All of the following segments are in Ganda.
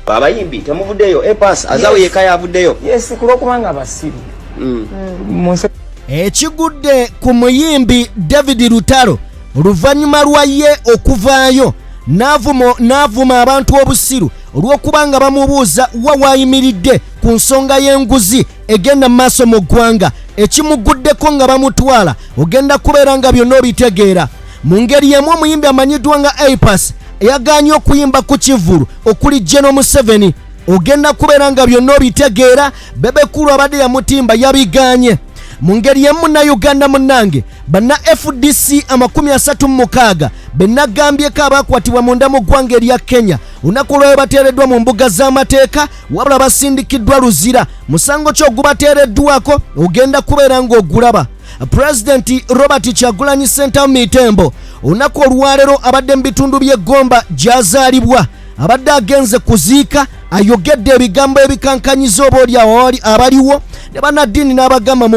abayimbi temuvuddeyo epas azawo yeka yavuddeyo yes kulokubanga basiru Ekigudde ku muyimbi David Lutalo oluvannyuma lwa ye okuvaayo n'avuma abantu obusiru olw'okubanga bamubuuza wa waayimiridde ku nsonga y'enguzi egenda mu maaso mu ggwanga ekimuguddeko nga bamutwala ogenda kubeera nga byonna obitegeera. Mu ngeri y'emu omuyimbi amanyiddwa nga Apas yagaanye okuyimba ku kivulu okuli General Museveni ogenda kubeera nga byonna obitegeera. Bebekulu abadde yamutimba yabigaanye. Mu ngeri y'emu Munnayuganda munnange banna FDC 36 bennagambyeko abakwatibwa munda mu ggwanga erya Kenya olunaku olwayo bateereddwa mu mbuga z'amateeka wabula basindikiddwa luzira. Musango ki ogubateereddwako ogenda kubeera ng'ogulaba. Pulezidenti Robert Kyagulanyi Ssentamu Mitembo olunaku olwaleero abadde mu bitundu by'e Gomba gy'azaalibwa abadde agenze kuziika ayogedde ebigambo ebikankanyiza obaolyawo abaliwo ne bannaddiini n'abagamba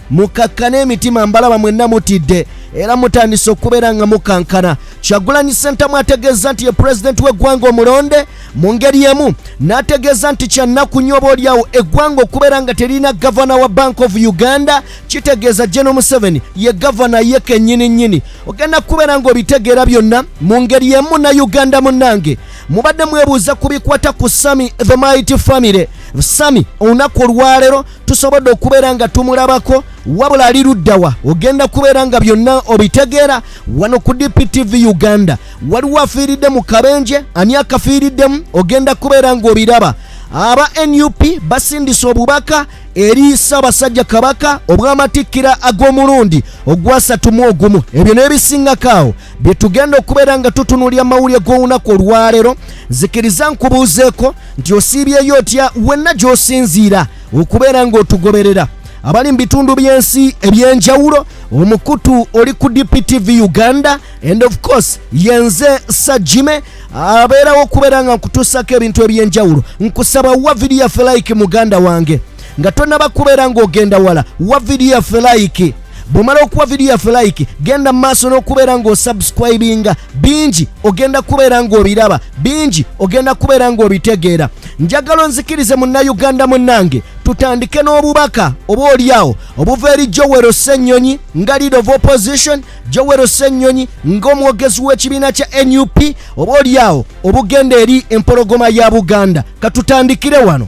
mukakkane emitima mbalaba mwenna mutidde era mutandise okubeera nga mukankana. Kyagulanyi Ssentamu ategeeza nti ye pulezidenti w'eggwanga omulonde mu ngeri emu n'ategeeza nti kyannaku nnyo obaolyawo eggwanga okubeera nga terina gavana wa Bank of Uganda kitegeeza General Museveni ye gavana ye kennyini. Ogenda kubeera ng'obitegeera byonna. Mu ngeri y'emu Munnayuganda munnange mubadde mwebuuza ku bikwata ku Sami the Mighty Family. Sami olunaku olwaleero tusobodde okubeera nga tumulabako wabula ali luddawa ogenda kubeera nga byonna obitegeera. Wano ku DPTV Uganda waliwo afiiridde mu kabenje ani akafiiriddemu ogenda kubeera ng'obiraba. Aba NUP basindise obubaka eri Ssaabasajja Kabaka obw'amatikkira ag'omulundi ogwa31. Ebyo n'ebisingakaawo bye tugenda okubeera nga tutunuulya mawulire g'olunaku olwaleero. Zikiriza nkubuuzeeko nti osiibyeyo otya wenna gy'osinziira okubeera ng'otugoberera abali mu bitundu by'ensi eby'enjawulo. Omukutu oli ku DPTV Uganda and of course yenze Sajime abeerawo okubeera nga nkutuusako ebintu eby'enjawulo. Nkusaba wa video yaffe like muganda wange nga tonnaba kubeera ng'ogenda wala wa video yaffe like. Bw'omala okuwa video yaffe like genda mu maaso n'okubeera ng'osubscribinga. Bingi ogenda kubeera ng'obiraba, bingi ogenda kubeera ng'obitegeera. Njagala onzikirize Munnayuganda munnange tutandike n'obubaka obaolyawo obuva eri Joel Ssennyonyi nga leader of opposition. Joel Ssennyonyi ng'omwogezi w'ekibiina kya NUP obaolyawo obugenda eri empologoma ya Buganda. Katutandikire wano.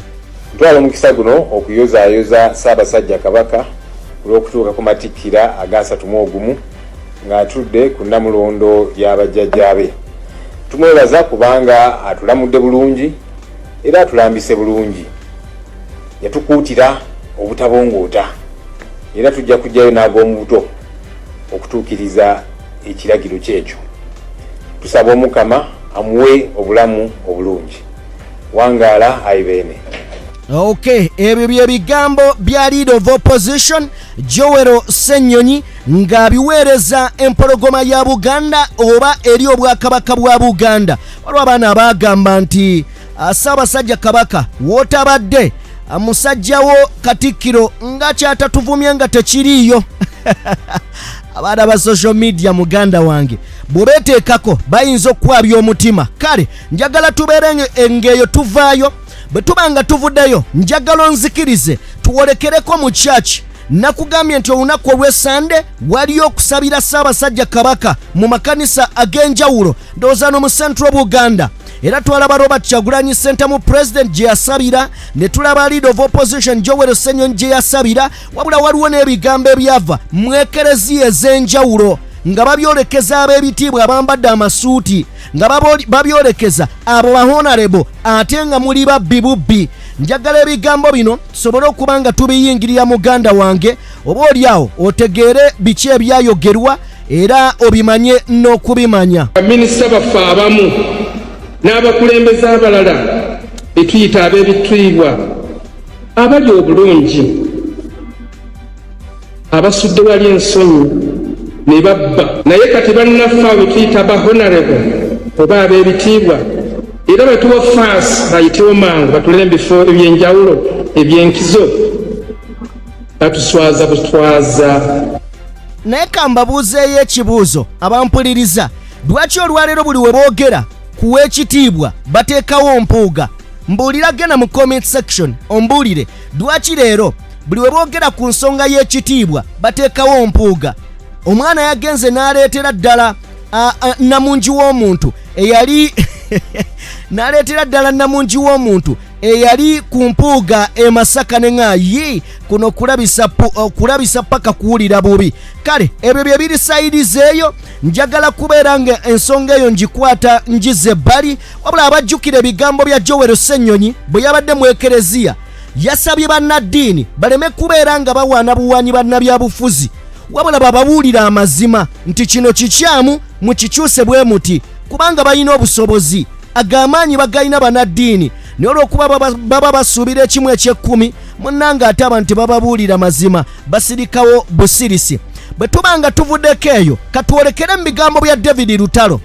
Ntwala omukisa guno okuyozaayoza Ssaabasajja Kabaka olw'okutuuka ku matikkira aga 31 ng'atudde ku nnamulondo y'abajjajjaabe. Tumwebaza kubanga atulamudde bulungi era atulambise bulungi. Yatukuutira obutabongoota era tujja kujjayo n'ag'omu buto okutuukiriza ekiragiro kyekyo. Tusaba Omukama amuwe obulamu obulungi. Wangaala ayibeene. Okay, ebyo bye bigambo bya leader of opposition Joel Ssennyonyi ng'abiweereza empologoma ya Buganda oba eri obwakabaka bwa Buganda. Waliwo abaana abagamba nti Ssaabasajja Kabaka wootabadde musajjawo Katikkiro nga kyatatuvumye nga tekiriiyo. Abaana ba social media muganda wange bw'obeeteekako bayinza okukwabya omutima. Kale njagala tubeere ng'eyo tuvaayo. Bwe tuba nga tuvuddeyo njagala onzikirize tuwolekereko mu church. Nakugambye nti olunaku olw'Essande waliyo okusabira Ssaabasajja Kabaka mu makanisa ag'enjawulo ndowooza no mu Central Buganda. Era twalaba Robert Kyagulanyi Ssentamu President gye yasabira ne tulaba leader of opposition Joel Ssennyonyi gye yasabira, wabula waliwo n'ebigambo ebyava mu ekereziya ez'enjawulo nga babyolekeza ab'ebitiibwa abambadde amasuuti nga babyolekeza abo bahonorable ate nga muli babbi bubbi. Njagala ebigambo bino tusobole okuba nga tubiyingirira muganda wange obaolyawo otegeere biki ebyayogerwa era obimanye n'okubimanya. Baminisita baffe abamu n'abakulembeze abalala betuyita ab'ebitiibwa abali obulungi abasudde wali ensonyi ne babba naye kati bannaffe abo tuyita bahonorable oba ab'ebitiibwa era batuwa fansi bayitewo mangu batule ebifo ebyenjawulo ebyenkizo batuswaza butwaza. Naye kambabuuzeeyo ekibuuzo abampuliriza, lwaki olwaleero buli we boogera kuwa ekitiibwa bateekawo mpuuga. Mbuulira genda mu comment section ombuulire lwaki leero buli we boogera ku nsonga y'ekitiibwa bateekawo mpuuga. Omwana yagenze n'aleetera ddala namungi w'omuntu eyali n'aleetera ddala namungi w'omuntu eyali ku mpuuga e Masaka ne ng'ayi kuno kulabisa paka kuwulira bubi. Kale ebyo bye biri sayidizi eyo, njagala kubeera nga ensonga eyo ngikwata ngize ebbali, wabula abajjukira ebigambo bya Joel Ssennyonyi bwe yabadde mu ekereziya yasabye bannaddiini baleme kubeera nga bawaana buwaanyi bannabyabufuzi, wabula bababuulira amazima nti kino kikyamu mukikyuse bwe muti kubanga balina obusobozi. Agamaanyi bagayina bannaddiini naye olw'okuba baba basuubira ekimu eky'ekkumi munnanga ate abantu bababuulira mazima basirikawo busirisi. Bwe tubanga tuvuddeko eyo katwolekere mu bigambo bya David Lutalo.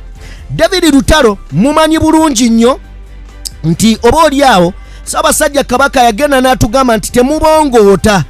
David Lutalo mumanyi bulungi nnyo nti oba oliawo Ssaabasajja Kabaka yagenda n'atugamba nti temubongoota.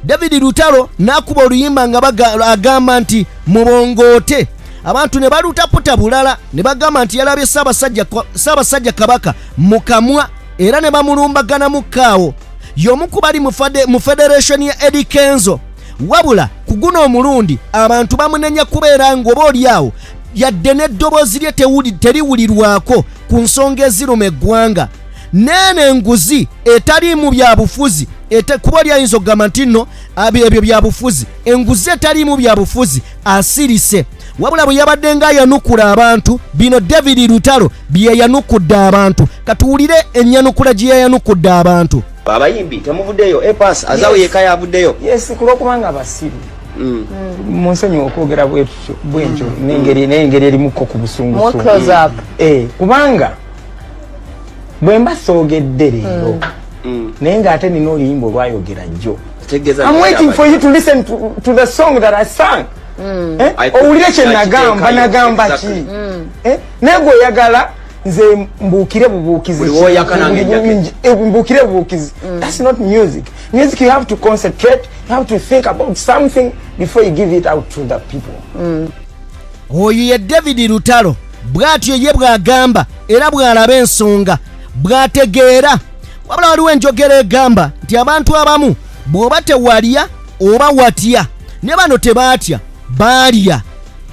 David Lutalo n'akuba oluyimba nga agamba nti mubongoote. Abantu ne balutaputa bulala ne bagamba nti yalabye Ssaabasajja Kabaka mu kamwa era ne bamulumbagana mu kkaawo. Y'omu ku bali mu federation ya Eddie Kenzo, wabula ku guno omulundi abantu bamunenya kubeera ng'oba oliawo yadde n'eddoboozi lye teriwulirwako ku nsonga eziruma eggwanga. Nene enguzi etaliimu byabufuzi kuba oli ayinza okugamba nti nno ebyo byabufuzi, enguzi etaliimu byabufuzi asirise. Wabula bwe yabadde nga yanukula abantu, bino David Lutalo bye yanukudde abantu. Katuwulire ennyanukula gye yayanukudde abantu. Abayimbi temuvuddeyo epas azawe yeka yavuddeyo. Yes, kulokubanga basiru munsonyi okwogera bwentyo n'engeri erimuko ku busungu kubanga bwe mbasoogedde leero naye ng'ate nina oluyimba olwayogera jjo. I'm waiting for you to listen to the song that I sang. Owulire kye nagamba ki naye gwe oyagala nze mbuukire bubuukizi. That's not music. Music, you have to concentrate, you have to think about something before you give it out to the people. Oyo ye David Lutalo bw'atyo ye bw'agamba era bw'alaba ensonga bw'ategeera. Wabula waliwo enjogera egamba nti abantu abamu bw'oba tewalya oba watya, ne bano tebaatya baalya.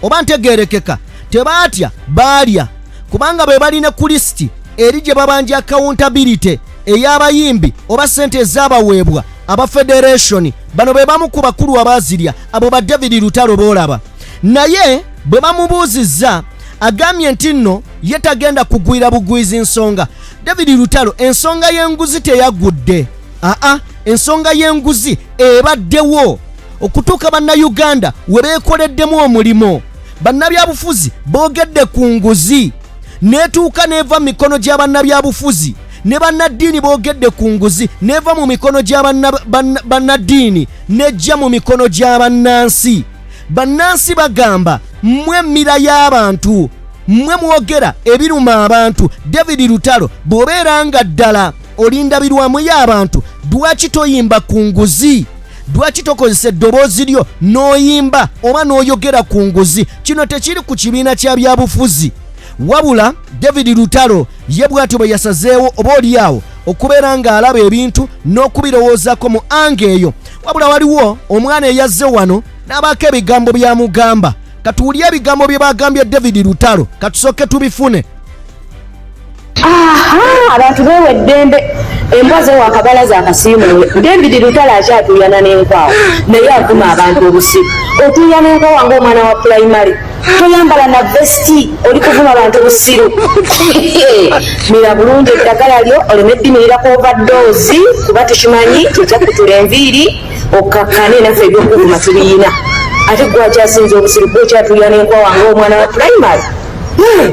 Oba ntegeerekeka tebaatya baalya kubanga bwe balina ku lisiti eri gye babanja accountability ey'abayimbi oba ssente ezaabaweebwa aba federation. Bano be bamu ku bakulu abaazirya abo ba David Lutalo boolaba. Naye bwe bamubuuzizza agambye nti nno ye tagenda kugwira bugwizi nsonga. David Lutalo ensonga y'enguzi teyagudde. Ensonga y'enguzi ebaddewo okutuuka bannayuganda we beekoleddemu omulimo. Bannabyabufuzi boogedde ku nguzi neetuuka neeva mu mikono gya bannabyabufuzi, ne bannaddiini boogedde ku nguzi neeva mu mikono gya bannaddiini nejja mu mikono gya bannansi. Bannansi bagamba mmwe mmira y'abantu, mmwe mwogera ebiruma abantu. David Lutalo bw'obeera nga ddala olindabirwamu y'abantu, lwaki toyimba ku nguzi? Lwaki tokozesa eddoboozi lyo n'oyimba oba n'oyogera ku nguzi? Kino tekiri ku kibiina kya byabufuzi, wabula David Lutalo ye bw'atyo bwe yasazeewo oba oliawo okubeera ng'alaba ebintu n'okubirowoozaako mu anga eyo. Wabula waliwo omwana eyazze wano n'abaako ebigambo byamugamba. Katuwulire ebigambo bye bagambye David Lutalo, katusooke tubifune. Abantu beewa eddembe, embwa zeewa akabalaza akasiimuwe. David Lutalo akyatuuyana n'enkwawa naye avuma abantu obusiru. Otuuyana enkwawa ng'omwana wa primary, toyambala na vesti, oli kuvuma abantu obusiru. Mira bulungi eddagala lyo oleme eddimirira ku overdose kuba tukimanyi tujja kutula enviiri okkakkane naffe ebyokuvuma tubiyina. Ate gwe akyasinza obusiru gwe kyatuuyana enkwawa ng'omwana wa primary.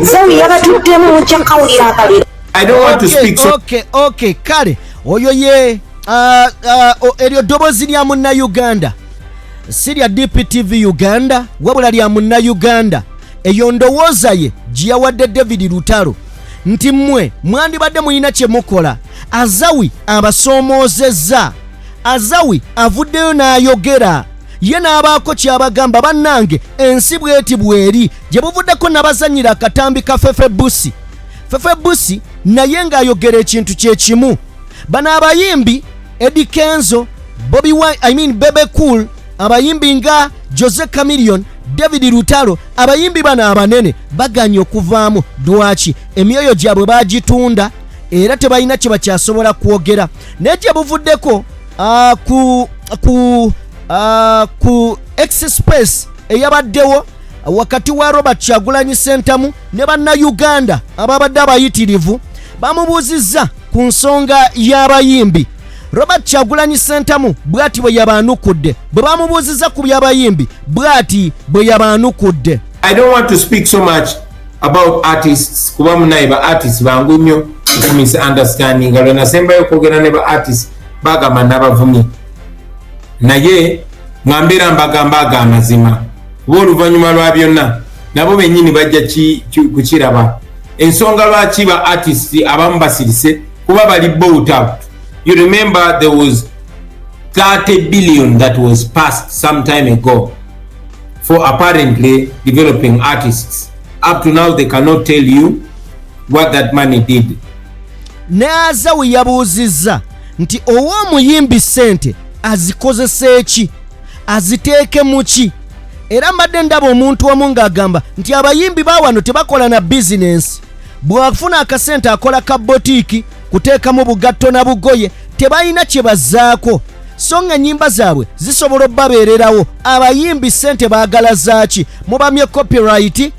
Zawi yabatuddemu kyakawulira akalira. I don't want to speak. Okay, kale oyo ye eryo ddoboozi lya munnayuganda, si lya DPTV Uganda wabula lya munnayuganda. Eyo ndowooza ye gye yawadde David Lutalo nti mmwe mwandibadde muyina kye mukola. Azawi abasoomoozezza, Azawi avuddeyo n'ayogera ye n'abaako kyabagamba. Bannange ensi bweti bweri gye buvuddeko nabazanyira akatambi ka Fefe Busi. Fefe Busi naye ng'ayogera ekintu kye kimu. Bano abayimbi Eddie Kenzo, Bobi Wine, Bebe Cool, abayimbi nga Jose Chameleone, David Lutalo, abayimbi bano abanene baganye okuvaamu. Lwaki? Emyoyo gyabwe bagitunda era tebalina kye bakyasobola kwogera. Naye gye buvuddeko ku X-Space eyabaddewo wakati wa Robert Kyagulanyi Ssentamu ne bannayuganda ababadde abayitirivu bamubuuzizza ku nsonga y'abayimbi. Robert Kyagulanyi Ssentamu bw'ati bwe yabaanukudde. Bwe bamubuuzizza ku by'abayimbi bw'ati bwe yabaanukudde. I don't want to speak so much about artists kuba munaye ba artists bangu nnyo ku misunderstanding nga lwe nasembayo okwogera ne ba artists bagamba n'abavumi, naye mwambeera mbagamba ag'amazima kuba oluvannyuma lwa byonna nabo bennyini bajja kukiraba ensonga lwaki ba artists abamu basirise kuba bali bought out. You remember there was 30 billion that was passed some time ago for apparently developing artists. Up to now they cannot tell you what that money did. Naaza we yabuuzizza nti ow'omuyimbi ssente azikozesa eki, aziteeke mu ki? Era mbadde ndaba omuntu omu ng'agamba nti abayimbi baawano tebakola na bizinensi. Bw'afuna akasente akola ka botiiki kuteekamu bugatto na bugoye, tebalina kye bazzaako. So nga nnyimba zaabwe zisobola obbabeererawo. Abayimbi ssente baagala zaaki? Mubamye copyright,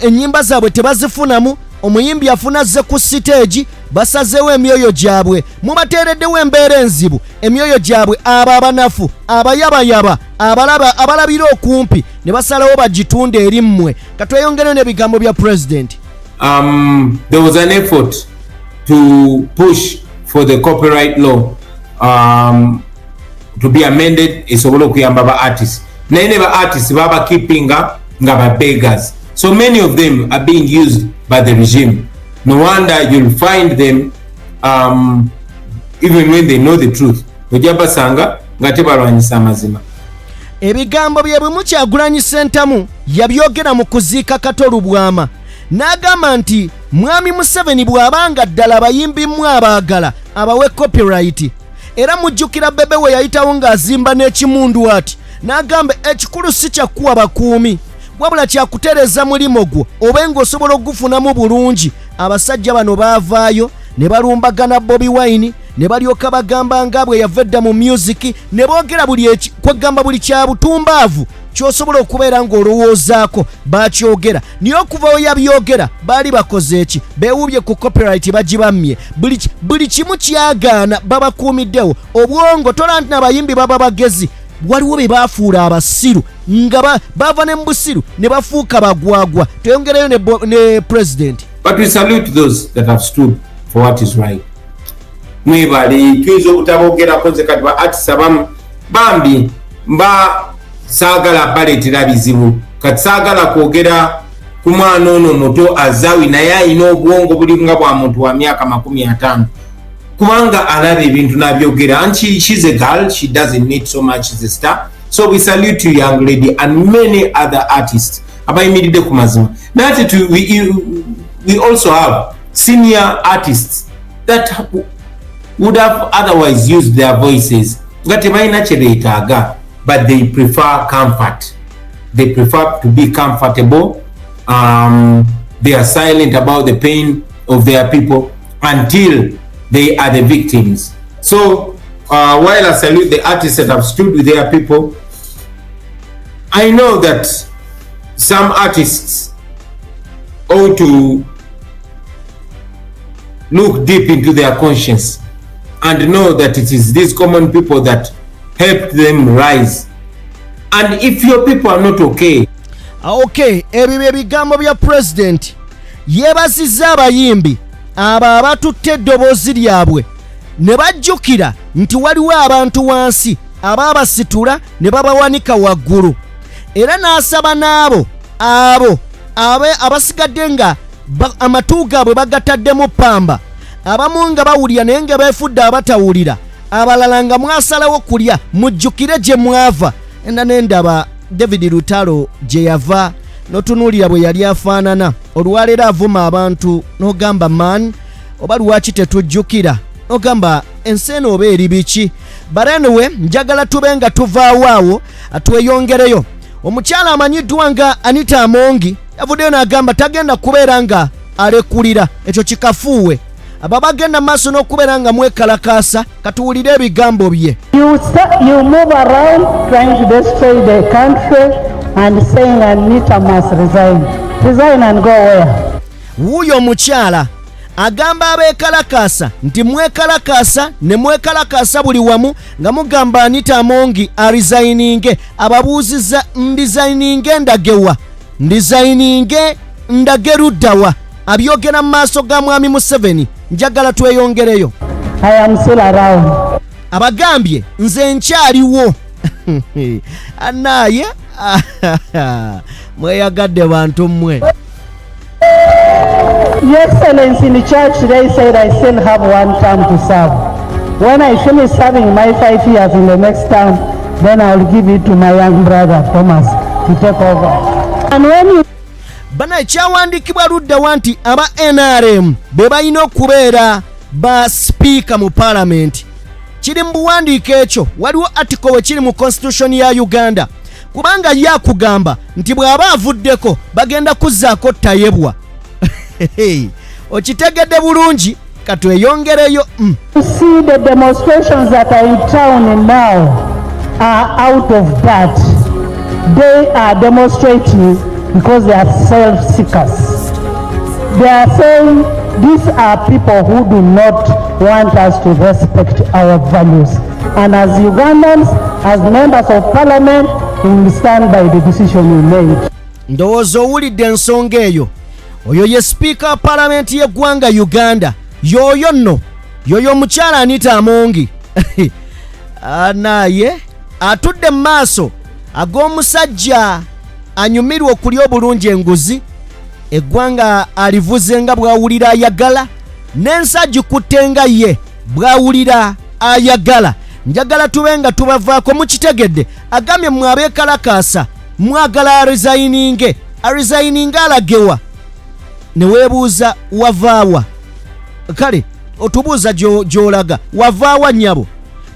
ennyimba zaabwe tebazifunamu. Omuyimbi afuna ze ku siteegi, basazeewo emyoyo gyabwe. Mubateereddewo embeera enzibu, emyoyo gyabwe abo abanafu, abayabayaba, abalabira okumpi ne basalawo bagitunda eri mmwe. Katweyongere n'ebigambo bya President. There was an effort to push for the copyright law to be amended esobole okuyamba ba artists. Naye ne ba artists baba keeping nga ba beggars. So many of them are being used by the regime. No wonder you'll find them even when they know the truth. Ojja basanga nga tebalwanyisa amazima. Ebigambo bye bimu Kyagulanyi Ssentamu yabyogera mu kuziika Katolu Bwama. N'agamba nti Mwami Museveni bw'abanga ddala abayimbi mmwe abaagala abawe copyright. Era mujjukira Bebe we yayitawo ng'azimba n'ekimundu ati. N'agamba ekikulu si kyakuwa bakuumi, wabula kyakutereza mulimo gwo oba ng'osobola okugufunamu bulungi. Abasajja bano baavaayo ne balumbagana Bobi Wine ne balyoka bagamba nga bwe yavedda mu music ne boogera kwegamba buli kya butumbaavu ky'osobola okubeera ng'olowoozaako baakyogera. Niye okuvawo yabyogera baali bakoze eki? Beewubye ku copyright bagibamye. Buli kimu kyagaana babakuumiddewo. Obwongo tola nti n'abayimbi baba bagezi. Waliwo be baafuula abasiru nga bava ne mu busiru ne bafuuka bagwagwa. Tweyongereyo ne President. But we salute those that have stood for what is right. Mwebali tuyinza okutaboogerako nze kati ba artists abamu bambi mba saagala baleetera bizibu. Kati saagala kwogera ku mwana ono muto azaawi naye alina obwongo buli nga bwa muntu wa myaka 50 kubanga alaba ebintu n'abyogera. And she's a girl, she doesn't need so much as a star. So we salute you, young lady, and many other artists abayimiridde ku mazima. Nati we also have senior artists that would have otherwise used their voices nga tebalina kye beetaaga, but they prefer comfort. They prefer to be comfortable. They are silent about the pain of their people until they are the victims. So while I salute the artists that have stood with their people, I know that some artists ought to look deep into their conscience and know that it is these common people that helped them rise. And if your people are not okay. Okay, ebyo ebigambo bya President yeebazizza abayimbi abo abatutte eddoboozi lyabwe ne bajjukira nti waliwo abantu wansi abaabasitula ne babawanika waggulu. Era n'asaba n'abo abasigadde nga amatu gaabwe bagataddemu ppamba, abamu nga bawulira naye nga beefudde abatawulira, abalala nga mwasalawo kulya, mujjukire gye mwava. Enda n'endaba David Lutalo gye yava notunuulira bwe yali afaanana olwaleero avuma abantu n'ogamba man oba lwaki tetujjukira n'ogamba ensi eno oba eri biki barenewe njagala tube nga tuvaawo awo atweyongereyo omukyala amanyiddwa nga Anita Amongi yavuddeyo n'agamba tagenda kubeera nga alekulira ekyo kikafuuwe aba bagenda maaso n'okubeera nga mwekalakaasa katuwulire ebigambo bye. You move around trying to destroy the country and saying Anita must resign. Resign and go where? Wuyo omukyala agamba abeekalakaasa nti mwekalakaasa ne mwekalakaasa buli wamu nga mugamba Anita Amongi aresigninge ababuuziza ndisigninge ndagewa ndisigninge ndageruddawa abyogera mu maaso ga mwami Museveni njagala tweyongereyo. I am still around. Abagambye nze nkyaliwo anaye mweyagadde bantu mmwe. Your Excellency, in the church today said I still have one term to serve. When I finish serving my 5 years in the next term, then I will give it to my young brother Thomas to take over. And when you bana ekyawandiikibwa luddawa nti aba NRM be balina okubeera ba sipiika mu paalamenti kiri mu buwandiiko ekyo waliwo article we kiri mu constitution ya Uganda kubanga yakugamba nti bw'aba avuddeko bagenda kuzzaako tayebwa. Okitegedde bulungi katweyongereyo. You see the demonstrations that are in town now are out of that. They are demonstrating because they are self-seekers. They are saying these are people who do not want us to respect our values. And as Ugandans, as members of parliament, we will stand by the decision we made. Ndowooza owulidde ensonga eyo. Oyo ye speaker parliament y'eggwanga Uganda. Yoyo nno. Yoyo mukyala Anita Amongi. Naye atudde mu maaso ag'omusajja anyumirwa okulya obulungi enguzi eggwanga alivuze nga bwawulira ayagala n'ensajja kutte nga ye bwawulira ayagala. Njagala tube nga tubavaako mukitegedde agambye mmwe abeekalakaasa mwagala aresigninge alagewa ne weebuuza wavaawa kale otubuuza gy'olaga wavaawa nnyabo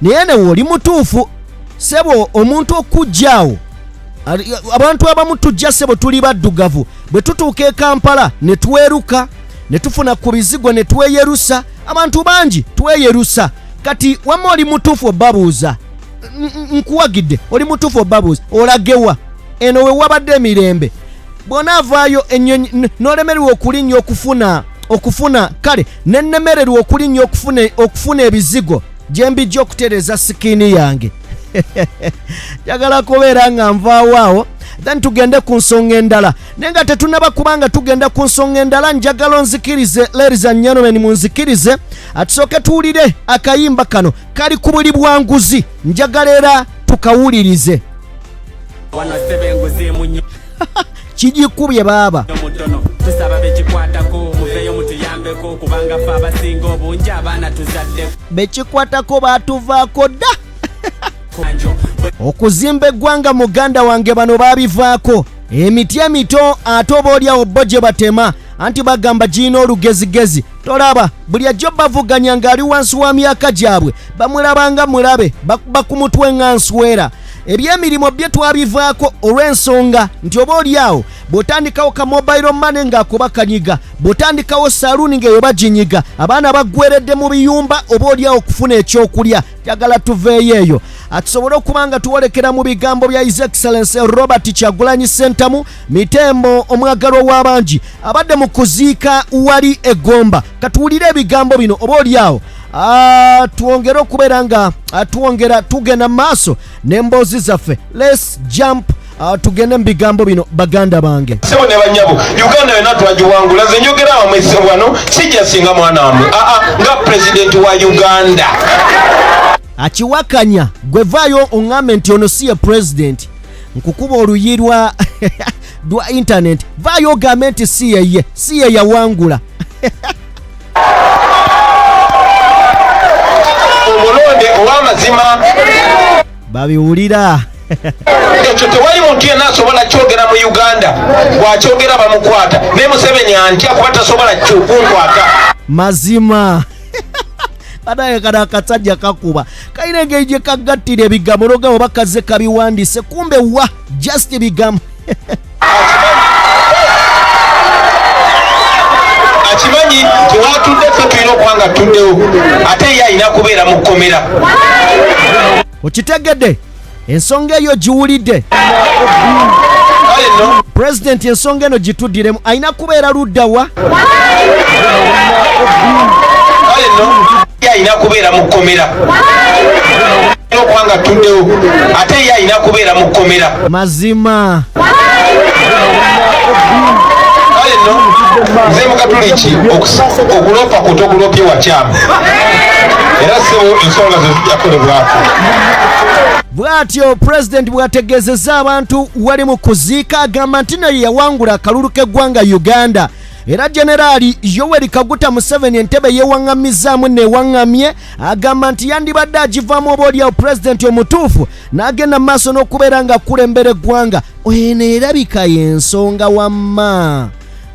naye newe oli mutuufu sebo omuntu okujjaawo abantu abamu tujja sebo tuli baddugavu bwe tutuuka e Kampala ne tweruka ne tufuna ku bizigo ne tweyerusa abantu bangi tweyerusa kati wamma oli mutuufu obabuuza nkuwagidde oli mutuufu obabuuza olagewa eno we wabadde emirembe bw'onaavaayo ennyonyi n'olemererwa okulinnya okufuna kale nennemererwa okulinnya okufuna ebizigo gye mbijja okutereeza sikiini yange. Njagala kubeera nga nvaawo awo then tugende ku nsonga endala naye nga tetunaba kubanga tugenda ku nsonga endala njagala onzikirize ladies and gentlemen munzikirize atusooke tuwulire akayimba kano kali ku buli bwanguzi njagala era tukawulirize. Kigikubye baaba bekikwatako batuvaako dda okuzimba eggwanga muganda wange bano babivaako emiti emito ate oba olyawo bo gye batema anti bagamba girina olugezigezi tolaba buli ajjo bavuganya ng'ali wansi wa myaka gyabwe bamulabanga mulabe bakumutwe nga nswera ebyemirimu bye twabivaako olw'ensonga nti oba olyawo bw'otandikawo ka mobile money ng'akuba kanyiga bw'otandikawo saluuni ng'eyo baginyiga abaana baggweredde mu biyumba oba olyawo okufuna ekyokulya njagala tuveeyo eyo atusobole okuba nga tuwolekera mu bigambo bya His Excellency Robert Kyagulanyi Ssentamu Mitembo omwagalwa w'abangi abadde mu kuziika wali e Gomba katuwulire ebigambo bino oba olyawo tuwongere okubeera nga tugenda mu maaso n'emboozi zaffe. Let's jump tugende mu bigambo bino baganda bange. Sebo ne banyabo Uganda yonna twagiwangula ze njogera wamwese wano sijja singa mwana wamwe nga president wa Uganda akiwakanya gwe vaayo oŋŋambe nti ono si ye president nkukuba oluyi lwa internet vaayo ogambe nti si ye yawangula omulonde ow'amazima babiwulira ekyo tewali muntu yenna asobola kyogera mu Uganda bwakyogera bamukwata naye Museveni antya kuba tasobola kunkwata mazima adaye kana akasajja kakuba kayina engeri gye kagattira ebigambo n'ogamba bakaze kabiwandiise kumbe wa just ebigambo akimanyi tewatudde ffe tulina okubanga tuddewo ate ye alina kubeera mu kkomera okitegedde ensonga eyo giwulidde President ensonga eno gituddiremu alina kubeera luddawa alina kubeera mu kkomera okubanga tuddewo ate ye alina kubeera mu kkomera mazima nze mukatuliki okulopa kutokulopye wakyama era sebo ensonga ze zijja kolebwako bw'atyo President bw'ategeezezza abantu wali Mukuziika agamba nti naye yawangula akalulu k'eggwanga Uganda era Generali Yoweri Kaguta Museveni entebe yewaŋŋamizzaamu neewaŋŋamye agamba nti yandibadde agivaamu oba olyawo President omutuufu n'agenda mu maaso n'okubeera ng'akulembera eggwanga eno erabika y'ensonga wamma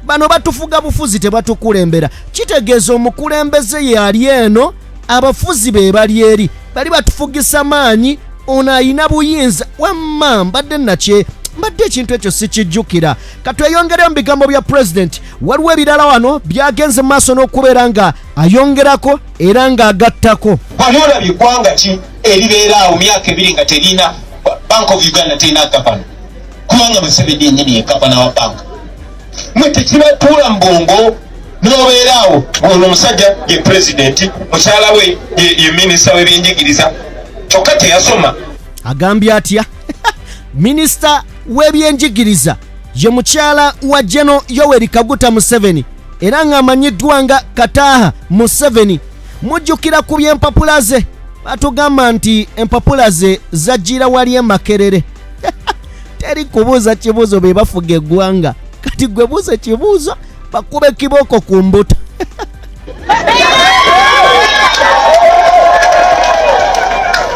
bano batufuga bufuzi tebatukulembera kitegeeza omukulembeze yali eno abafuzi be bali eri bali batufugisa maanyi ono ayina buyinza wamma mbadde nakye mbadde ekintu ekyo sikijjukira katweyongere mu bigambo bya President waliwo ebirala wano byagenze maaso n'okubeera nga ayongerako era ng'agattako wali olabye eggwanga ki eribeera awo myaka ebiri nga terina Bank of Uganda terina gavana kubanga Museveni yennyini ye gavana wa banka mwe tekibatuula mu bwongo n'obeera awo ono omusajja ye President mukyala we ye minisita w'ebyenjigiriza kyokka teyasoma agambye atya minisita w'ebyenjigiriza ye mukyala wa General Yoweri Kaguta Museveni era ng'amanyiddwa nga Kataaha Museveni mujjukira ku by'empapula ze batugamba nti empapula ze zajjira wali e Makerere teri kubuuza kibuuzo be bafuga eggwanga kati gwe buuza kibuuzo bakube kibooko ku mbuto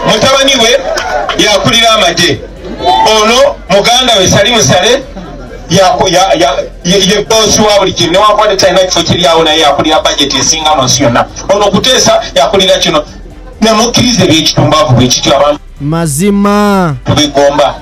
mutabani we yakulira amagye ono muganda we sali musale ye bosi wa buli kintu newankwadde talina kifo kiryawo naye yakulira bajeti esinga mu nsi yonna ono kuteesa yakulira kino nemukkiriza ebyekitumbavu bwekityo abantu mazima begomba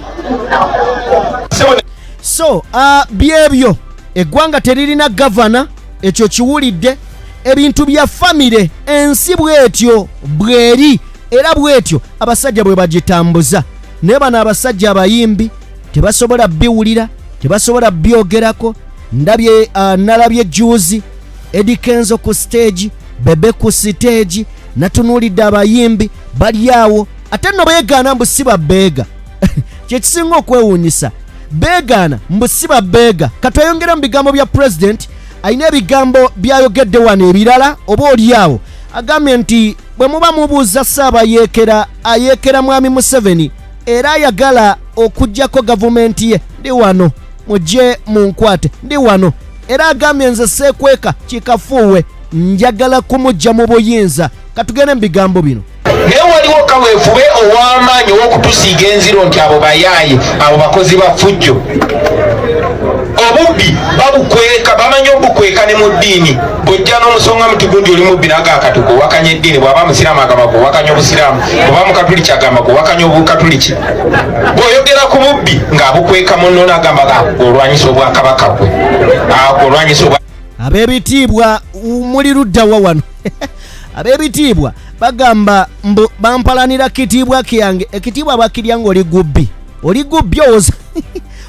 so byebyo eggwanga teririna gavana ekyo kiwulidde ebintu bya famire ensi bwetyo bweri era bwetyo abasajja bwe bagitambuza naye bano abasajja abayimbi tebasobola biwulira tebasobola byogerako nalabye juzi Eddie Kenzo ku stage Bebe ku stage natunuulidde abayimbi bali awo ate nno beegaana mbu si babbeega kyekisinga okwewuunyisa beegaana mbu si babbeega katweyongera mu bigambo bya President ayina ebigambo byayogedde wano ebirala oba oli awo agambye nti bwe muba mubuuza Ssaabayeekera ayeekera mwami Museveni era ayagala okuggyako gavumenti ye ndi wano mujje munkwate ndi wano era agambye nze seekweka kikafuuwe njagala kumujja mu buyinza katugende mu bigambo bino naye waliwo kaweefube ow'amaanyi ow'okutusiiga enziro nti abo bayaaye abo bakozi ba ffujjo obubbi babukweka bamanyi obukweka ne mu ddiini bw'ojja n'omusonga muti gundi oli mubbi naga akatuko wakanya eddiini bw'aba musiraamu agamba gwowakanya obusiraamu bw'oba mukatuliki agamba gwowakanya obukatuliki bw'oyogera ku bubbi ng'abukweka munno n'agamba olwanyisa obwakabaka bwe olwanyisa ab'ebitiibwa muli luddawa wano ab'ebitiibwa bagamba mbu bampalanira kitiibwa kyange ekitiibwa bakirya nga oli gubbi owoza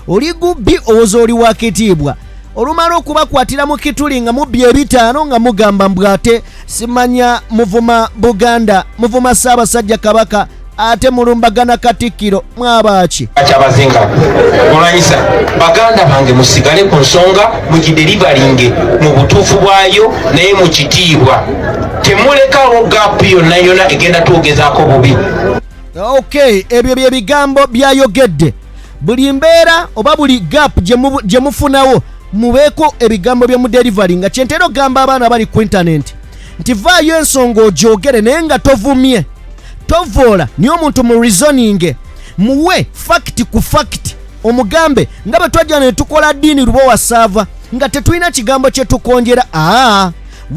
oli gubbi owoza oli wa kitiibwa olumala okubakwatira mu kituli nga mubbi ebitaano nga mugamba mbw ate simanya muvuma Buganda muvuma Ssaabasajja Kabaka ate mulumbagana Katikkiro mwabaki akyabazinga olwanyisa baganda bange musigale ku nsonga mugiderivalinge mu butuufu bwayo naye mu kitiibwa temulekawo gaapu yonna yonna egenda tugezaako bubi okay ebyo bye bigambo byayogedde buli mbeera oba buli gap gye mufunawo mubeeko ebigambo bye mudelivali nga kyentera ogamba abaana bali ku intaneti nti vaayo ensonga ogyogere naye nga tovumye tovoola niyo omuntu mu reasoning muwe fact ku fact omugambe nga bwe twajja ne tukola ddiini lubo wasaava nga tetulina kigambo kye tukonjera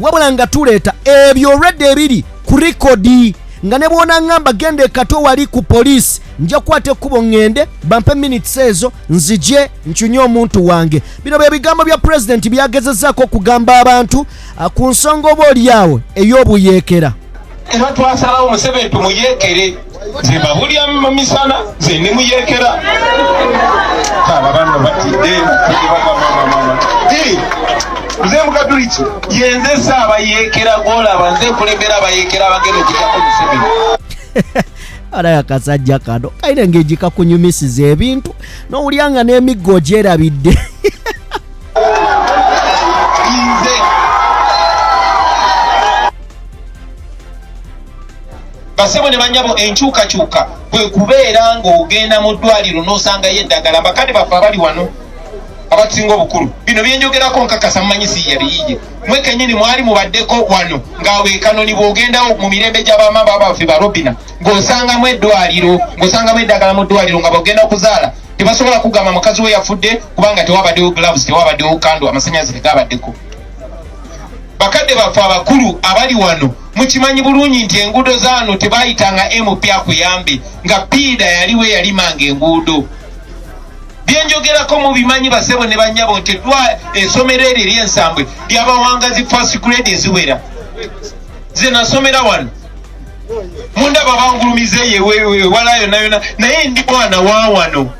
wabula nga tuleeta ebyo already ebiri ku rekodi nga ne bwona ngamba genda ekato wali ku poliisi nja kukwata ekkubo ngende bampe minutes ezo nzije nkyunye omuntu wange. Bino bye bigambo bya pulezidenti byagezezzaako okugamba abantu ku nsonga oba oliawo ey'obuyeekera. Era twasalawo Museveni tumuyeekere nze babulya mu misana nze ne muyeekera aba bano batidde nze Mukatuliki yenze Ssaabayeekera gw'olaba nze nkulembera abayeekera abagenda okujjako Museveni. Alaya kasajja kano kayina engeri kakunyumisiza ebintu n'owulyanga n'emiggo gyerabidde. Basebo ne banyabo enkyukakyuka bwe kubeera ng'ogenda mu ddwaliro n'osangayo eddagala bakadde baffe abali wano abasinga obukulu bino byenjogerako nkakasa mumanyisi yaliyiye mwe kennyini mwali mubaddeko wano ng'aweekanoni bw'ogendawo mu mirembe gy'abamamba baffe ba Robina ng'osangamu eddwaliro ng'osangamu eddagala mu ddwaliro nga bw'ogenda okuzaala tebasobola kugamba mukazi we yafudde kubanga tewabaddewo gloves tewabaddewo kando amasannyalaze tegabaddeko. Bakadde baffe abakulu abali wano mukimanyi bulungi nti enguudo zaano tebaayitanga MP akuyambe nga Pida yaliwo yalimanga enguudo. Byenjogerako mu bimanyi basebo ne bannyabo nti essomero eryo ery'ensambwe lyabawangazi first grade eziwera ze nasomera wano mundaba bangulumize yewala yonna yonna naye ndi mwana wa wano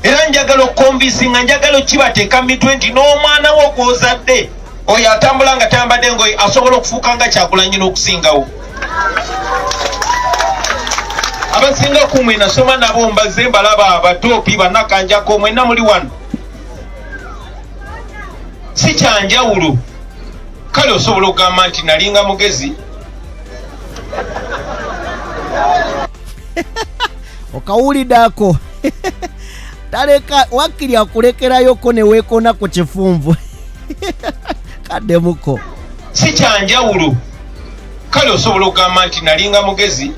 era njagala okukombisinga njagala okibateeka mu mitwe nti n'omwana wo gw'ozadde oyo atambula nga tambadde ngoyo asobola okufuuka nga Kyagulanyi n'okusingawo. Abasinga ku mwe nasoma nabo mbaze mbalaba abatoopi bannakanjako mwenna muli wano si kyanjawulo kale osobola okugamba nti nalinga mugezi okawulidako taleka wakiri akulekerayoko ne weekona ku kifunvu kaddemuko si kyanjawulo kale osobola okugamba nti nalinga mugezi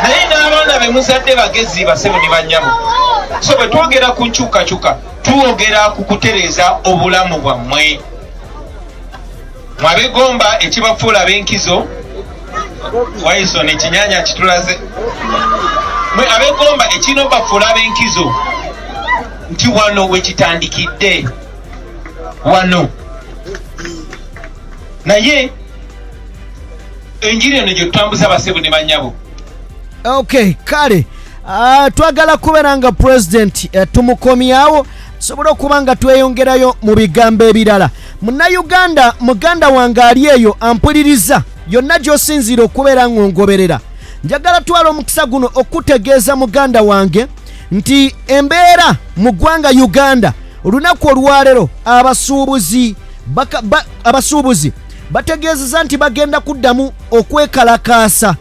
naye n'abaana be muzadde bagezi basebo ne bannyabo so bwe twogera ku nkyukakyuka twogera ku kutereeza obulamu bwammwe mwabe Gomba ekibafuula ab'enkizo Waison ekinyanya kitulaze mwe abe Gomba ekino bafuula ab'enkizo nti wano we kitandikidde wano naye enjiri eno gye tutambuza basebo ne bannyabo. Okay, kale twagala kubeera nga president tumukomyawo sobola okuba nga tweyongerayo mu bigambo ebirala. Munnayuganda muganda wange ali eyo ampuliriza yonna gy'osinziira okubeera ng'ongoberera njagala twala omukisa guno okutegeeza muganda wange nti embeera mu ggwanga Uganda olunaku olwaleero abasuubuzi bategeezezza nti bagenda kuddamu okwekalakaasa.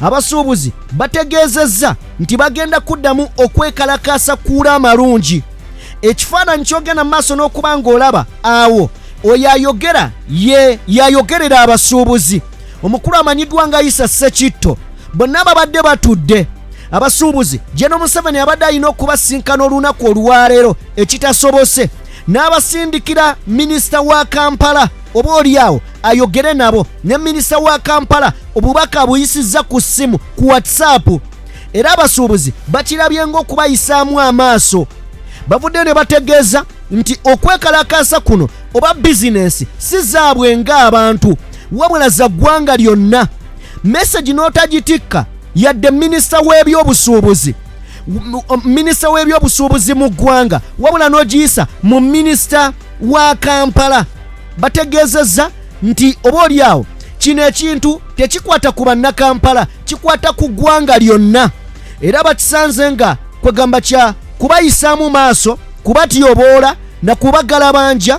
Abasuubuzi bategeezezza nti bagenda kuddamu okwekalakaasa kuula amalungi. Ekifaananyi kyogenda mu maaso n'okuba ng'olaba awo oyo ayogera yayogerera abasuubuzi. Omukulu amanyiddwa nga Isa Ssekitto bonna babadde batudde. Abasuubuzi General Museveni abadde alina okubasinkana olunaku olwaleero ekitasobose n'abasindikira minisita wa Kampala oba oliawo ayogere nabo ne minisita wa Kampala obubaka abuyisizza ku ssimu ku WhatsApp era abasuubuzi bakirabye ng'okubayisaamu amaaso. Bavudde ne bategeeza nti okwekalakaasa kuno oba bizinensi si zaabwe ng'abantu wabula za ggwanga lyonna. Message n'otagitikka yadde minisita w'ebyobusuubuzi mu ggwanga wabula n'ogiyisa mu minisita wa Kampala. Bategeezezza nti oba oliawo kino ekintu tekikwata ku bannakampala kikwata ku ggwanga lyonna era bakisanze nga kwegamba kya kubayisaamu maaso kubatyoboola na kubagalabanja.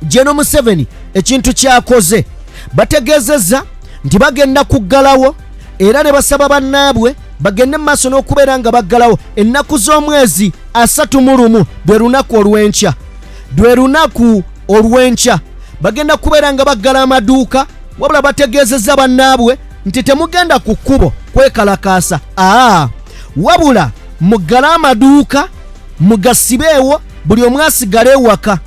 General Museveni ekintu kyakoze bategeezezza nti bagenda kuggalawo era ne basaba bannaabwe bagende mu maaso n'okubeera nga baggalawo ennaku z'omwezi 31 lwe lunaku olw'enkya bagenda kubeera nga baggala amaduuka wabula bategeezezza bannaabwe nti temugenda ku kkubo kwekalakaasa, wabula muggale amaduuka mugasibeewo buli omu asigale ewaka,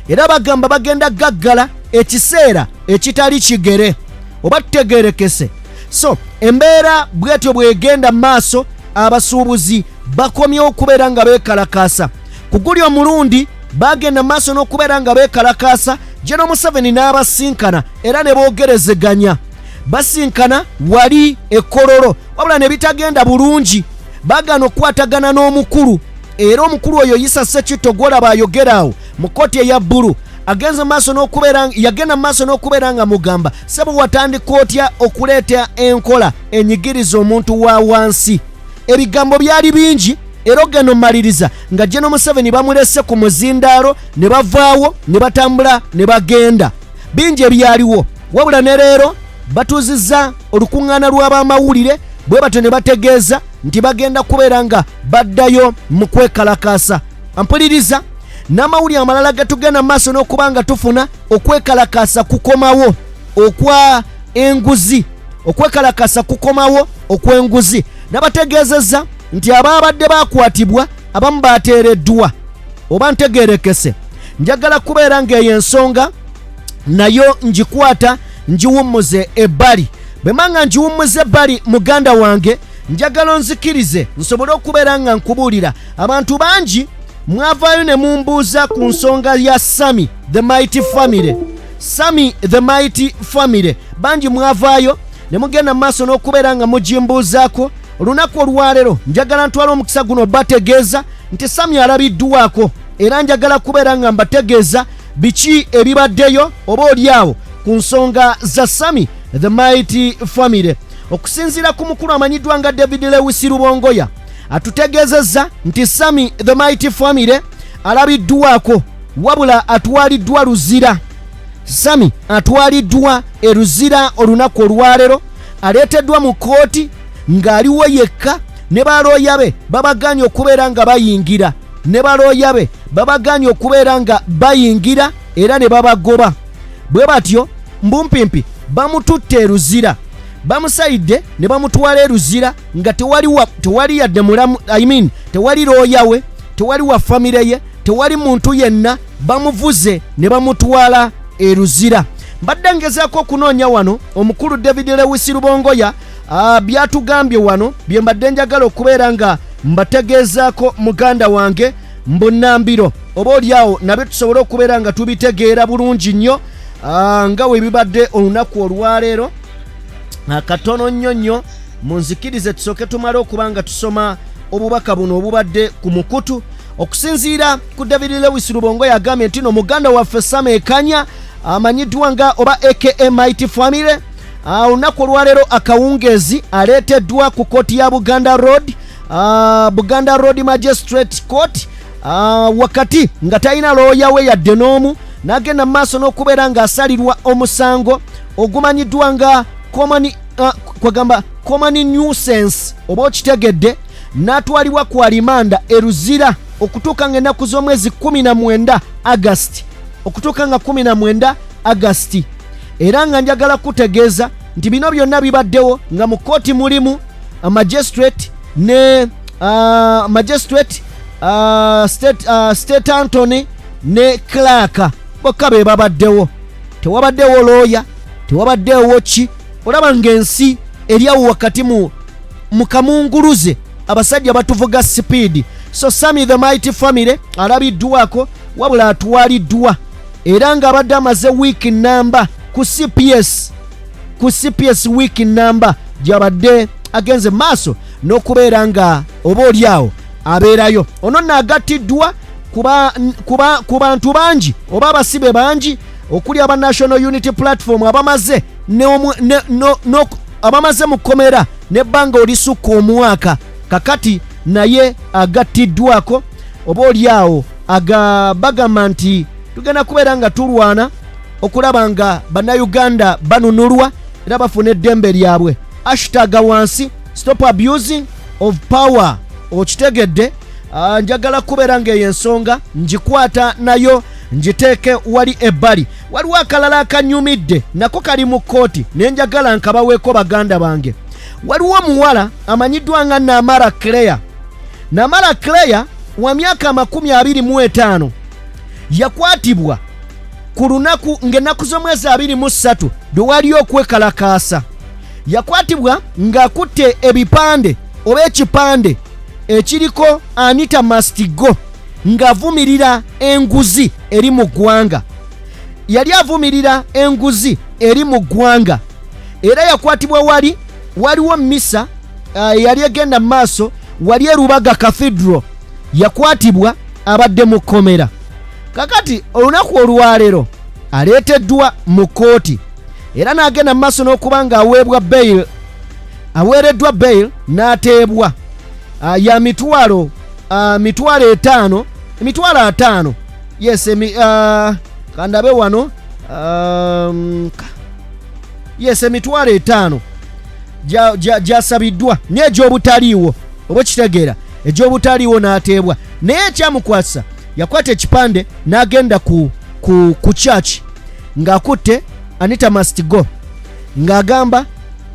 era bagamba bagenda gaggala ekiseera ekitali kigere oba tutegeerekese. So embeera bwetyo bwegenda maaso, abasuubuzi bakomyewo okubeera nga beekalakaasa. Ku guli omulundi bagenda maaso n'okubeera nga beekalakaasa, General Museveni n'abasinkana era ne boogerezeganya. Basinkana wali ekololo, wabula ne bitagenda bulungi. Bagana okukwatagana n'omukulu, era omukulu oyo Issa Ssekitto gw'olaba ayogeraawo mu kkooti eya bbulu yagenda maaso n'okubeera nga mugamba sebo watandika otya okuleeta enkola enyigiriza omuntu wa wansi. Ebigambo byali bingi era ogenda omaliriza nga General Museveni bamulese ku muzindaalo ne bavaawo ne batambula ne bagenda. Bingi ebyaliwo, wabula ne leero batuuzizza olukuŋŋaana lw'abamawulire bwe batyo ne bategeeza nti bagenda kubeera nga baddayo mu kwekalakaasa. Ampuliriza, n'amawulire amalala gatugenda maaso n'okuba nga tufuna okwekalakaasa kukomawo okwa enguzi, okwekalakaasa kukomawo okw'enguzi. Nabategeezezza nti ababadde bakwatibwa abamu bateereddwa oba ntegeerekese. Njagala kubeera ng'eyo ensonga nayo ngikwata ngiwummuze ebbali. Bwe manga ngiwummuze ebbali muganda wange, njagala onzikirize nsobole okubeera nga nkubuulira. Abantu bangi mwavaayo ne mumbuuza ku nsonga ya Sami the Mighty Family. Sami the Mighty Family bangi mwavaayo ne mugenda maaso n'okubeera nga mugimbuuzaako. Olunaku olwaleero njagala ntwala omukisa guno bategeeza nti Sami alabiddwako, era njagala kubeera nga mbategeeza biki ebibaddeyo oba oliawo ku nsonga za Sami the Mighty Family. Okusinziira ku mukulu amanyiddwa nga David Lewis Rubongoya atutegeezezza nti Sami the Mighty Family alabiddwako, wabula atwaliddwa luzira. Sami atwaliddwa eruzira olunaku olwaleero, aleeteddwa mu kkooti ng'aliwo yekka, ne balooya be babaganye okubeera nga bayingira, era ne babagoba. Bwe batyo mbumpimpi bamututte eruzira, bamusayidde ne bamutwala eruzira nga tewali yadde mulamu, tewali looya we, tewali wa famire ye, tewali muntu yenna, bamuvuze ne bamutwala eruzira. Mbadde ngezaako okunoonya wano omukulu David Lewis Rubongoya byatugambye wano bye mbadde njagala okubeera nga mbategeezaako muganda wange mbunambiro, oba oliawo nabyo tusobole okubeera nga tubitegeera bulungi nnyo nga we bibadde olunaku olwaleero. Katono nnyo munzikirize tusooke tumale okuba nga tusoma obubaka buno obubadde ku mukutu. Okusinziira ku David Lewis Rubongoya agambye nti no muganda waffe Sam Ekanya amanyiddwa nga oba aka Mighty Family olunaku olwaleero akawungeezi aleeteddwa ku kkooti ya Buganda Road Magistrate Court wakati nga talina looya we yadde n'omu, n'agenda mu maaso n'okubeera ng'asalirwa omusango ogumanyiddwa nga common nuisance oba okitegedde, n'atwalibwa ku alimanda eruzira okutuuka nga ennaku z'omwezi 19 August, okutuuka nga 19 August. Era nga njagala kutegeeza nti bino byonna bibaddewo nga mu kkooti mulimu magistrate ne state Anthony ne clerk bokka be babaddewo. Tewabaddewo looya, tewabaddewo ki. Olaba ng'ensi eriawo wakati mu kamunguluze abasajja batuvuga speed. So Sami the Mighty Family alabiddwako, wabula atwaliddwa era nga abadde amaze week number ku CPS week number gyabadde agenze maaso n'okubeera nga oba oliawo abeerayo. Ono naagatiddwa ku bantu bangi oba abasibe bangi okuli aba National Unity Platform abamaze mu kkomera n'ebbanga olisukka omwaka, kakati naye agattiddwako oba oliawo bagamba nti tugenda kubeera nga tulwana okulaba nga bannayuganda banunulwa era bafuna eddembe lyabwe. Hashtag wansi stop abusing of power, okitegedde. Njagala kubeera ng'eyo ensonga ngikwata nayo njiteeke wali ebbali. Waliwo akalala akanyumidde nako kali mu kkooti nenjagala nkabaweeko baganda bange. Waliwo muwala amanyiddwa nga Namara Claire. Namara Claire wa myaka 25 yakwatibwa ku lunaku ng'ennaku z'omwezi 23 bwe waliyo okwekalakaasa. Yakwatibwa ng'akutte ebipande oba ekipande ekiriko Anita Must Go ng'avumirira enguzi eri mu ggwanga. Yali avumirira enguzi eri mu ggwanga era yakwatibwa waliwo misa yali egenda mu maaso wali Erubaga Cathedral. Yakwatibwa abadde mu kkomera. Kakati olunaku olwaleero aleeteddwa mu kkooti era n'agenda mu maaso n'okuba ng'aweebwa bail. Aweereddwa bail n'ateebwa ya mitwalo 5. Yes, kandabe wano yes, emitwalo 5 gyasabiddwa n'egy'obutaliiwo oba kitegeera egy'obutaliiwo n'ateebwa. Naye ekyamukwasa yakwata ekipande n'agenda ku church ng'akutte Anita Must Go ng'agamba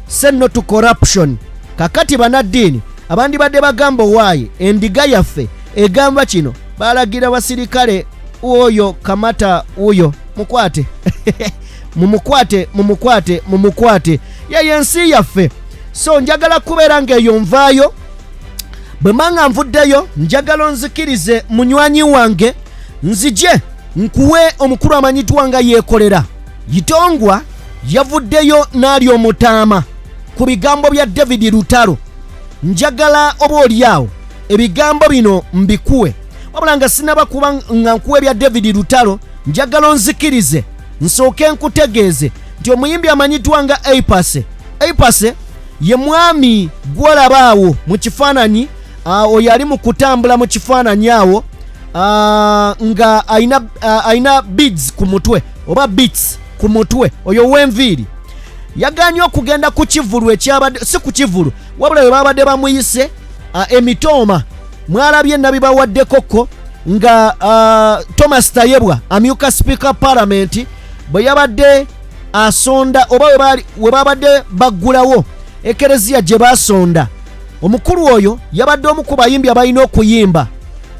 say no to corruption. Kakati banaddiini abandi badde bagamba waaye endiga yaffe egamba kino balagira basirikale oyo Kamata oyo mukwate mumukwate yeye ensi yaffe. So njagala kubeera ng'eyo nvaayo bwe manga nvuddeyo njagala nzikirize munywanyi wange nzije nkuwe omukulu amanyiddwa nga yeekolera. Yitongwa yavuddeyo n'ali omutaama ku bigambo bya David Lutalo. Njagala oba oliawo ebigambo bino mbikuwe wabula nga sinaba kuba nga nkuwe bya David Lutalo. Njagala nzikirize nsooke nkutegeeze nti omuyimbi amanyiddwa nga Eipase ye mwami gwolabaawo mu kifaananyi oyo ali mu kutambula mu kifaananyi awo nga aina beads ku mutwe oba beats ku mutwe oyo w'enviiri. Yaganye okugenda ku kivulu ekyabadde si ku kivulu wabula bwe babadde bamuyise emitooma. Mwalabye nabibawaddekoko nga Thomas Tayebwa amyuka Speaker Parliament bwe yabadde asonda oba we babadde baggulawo ekereziya gye basonda. Omukulu oyo yabadde omu ku bayimbi abalina okuyimba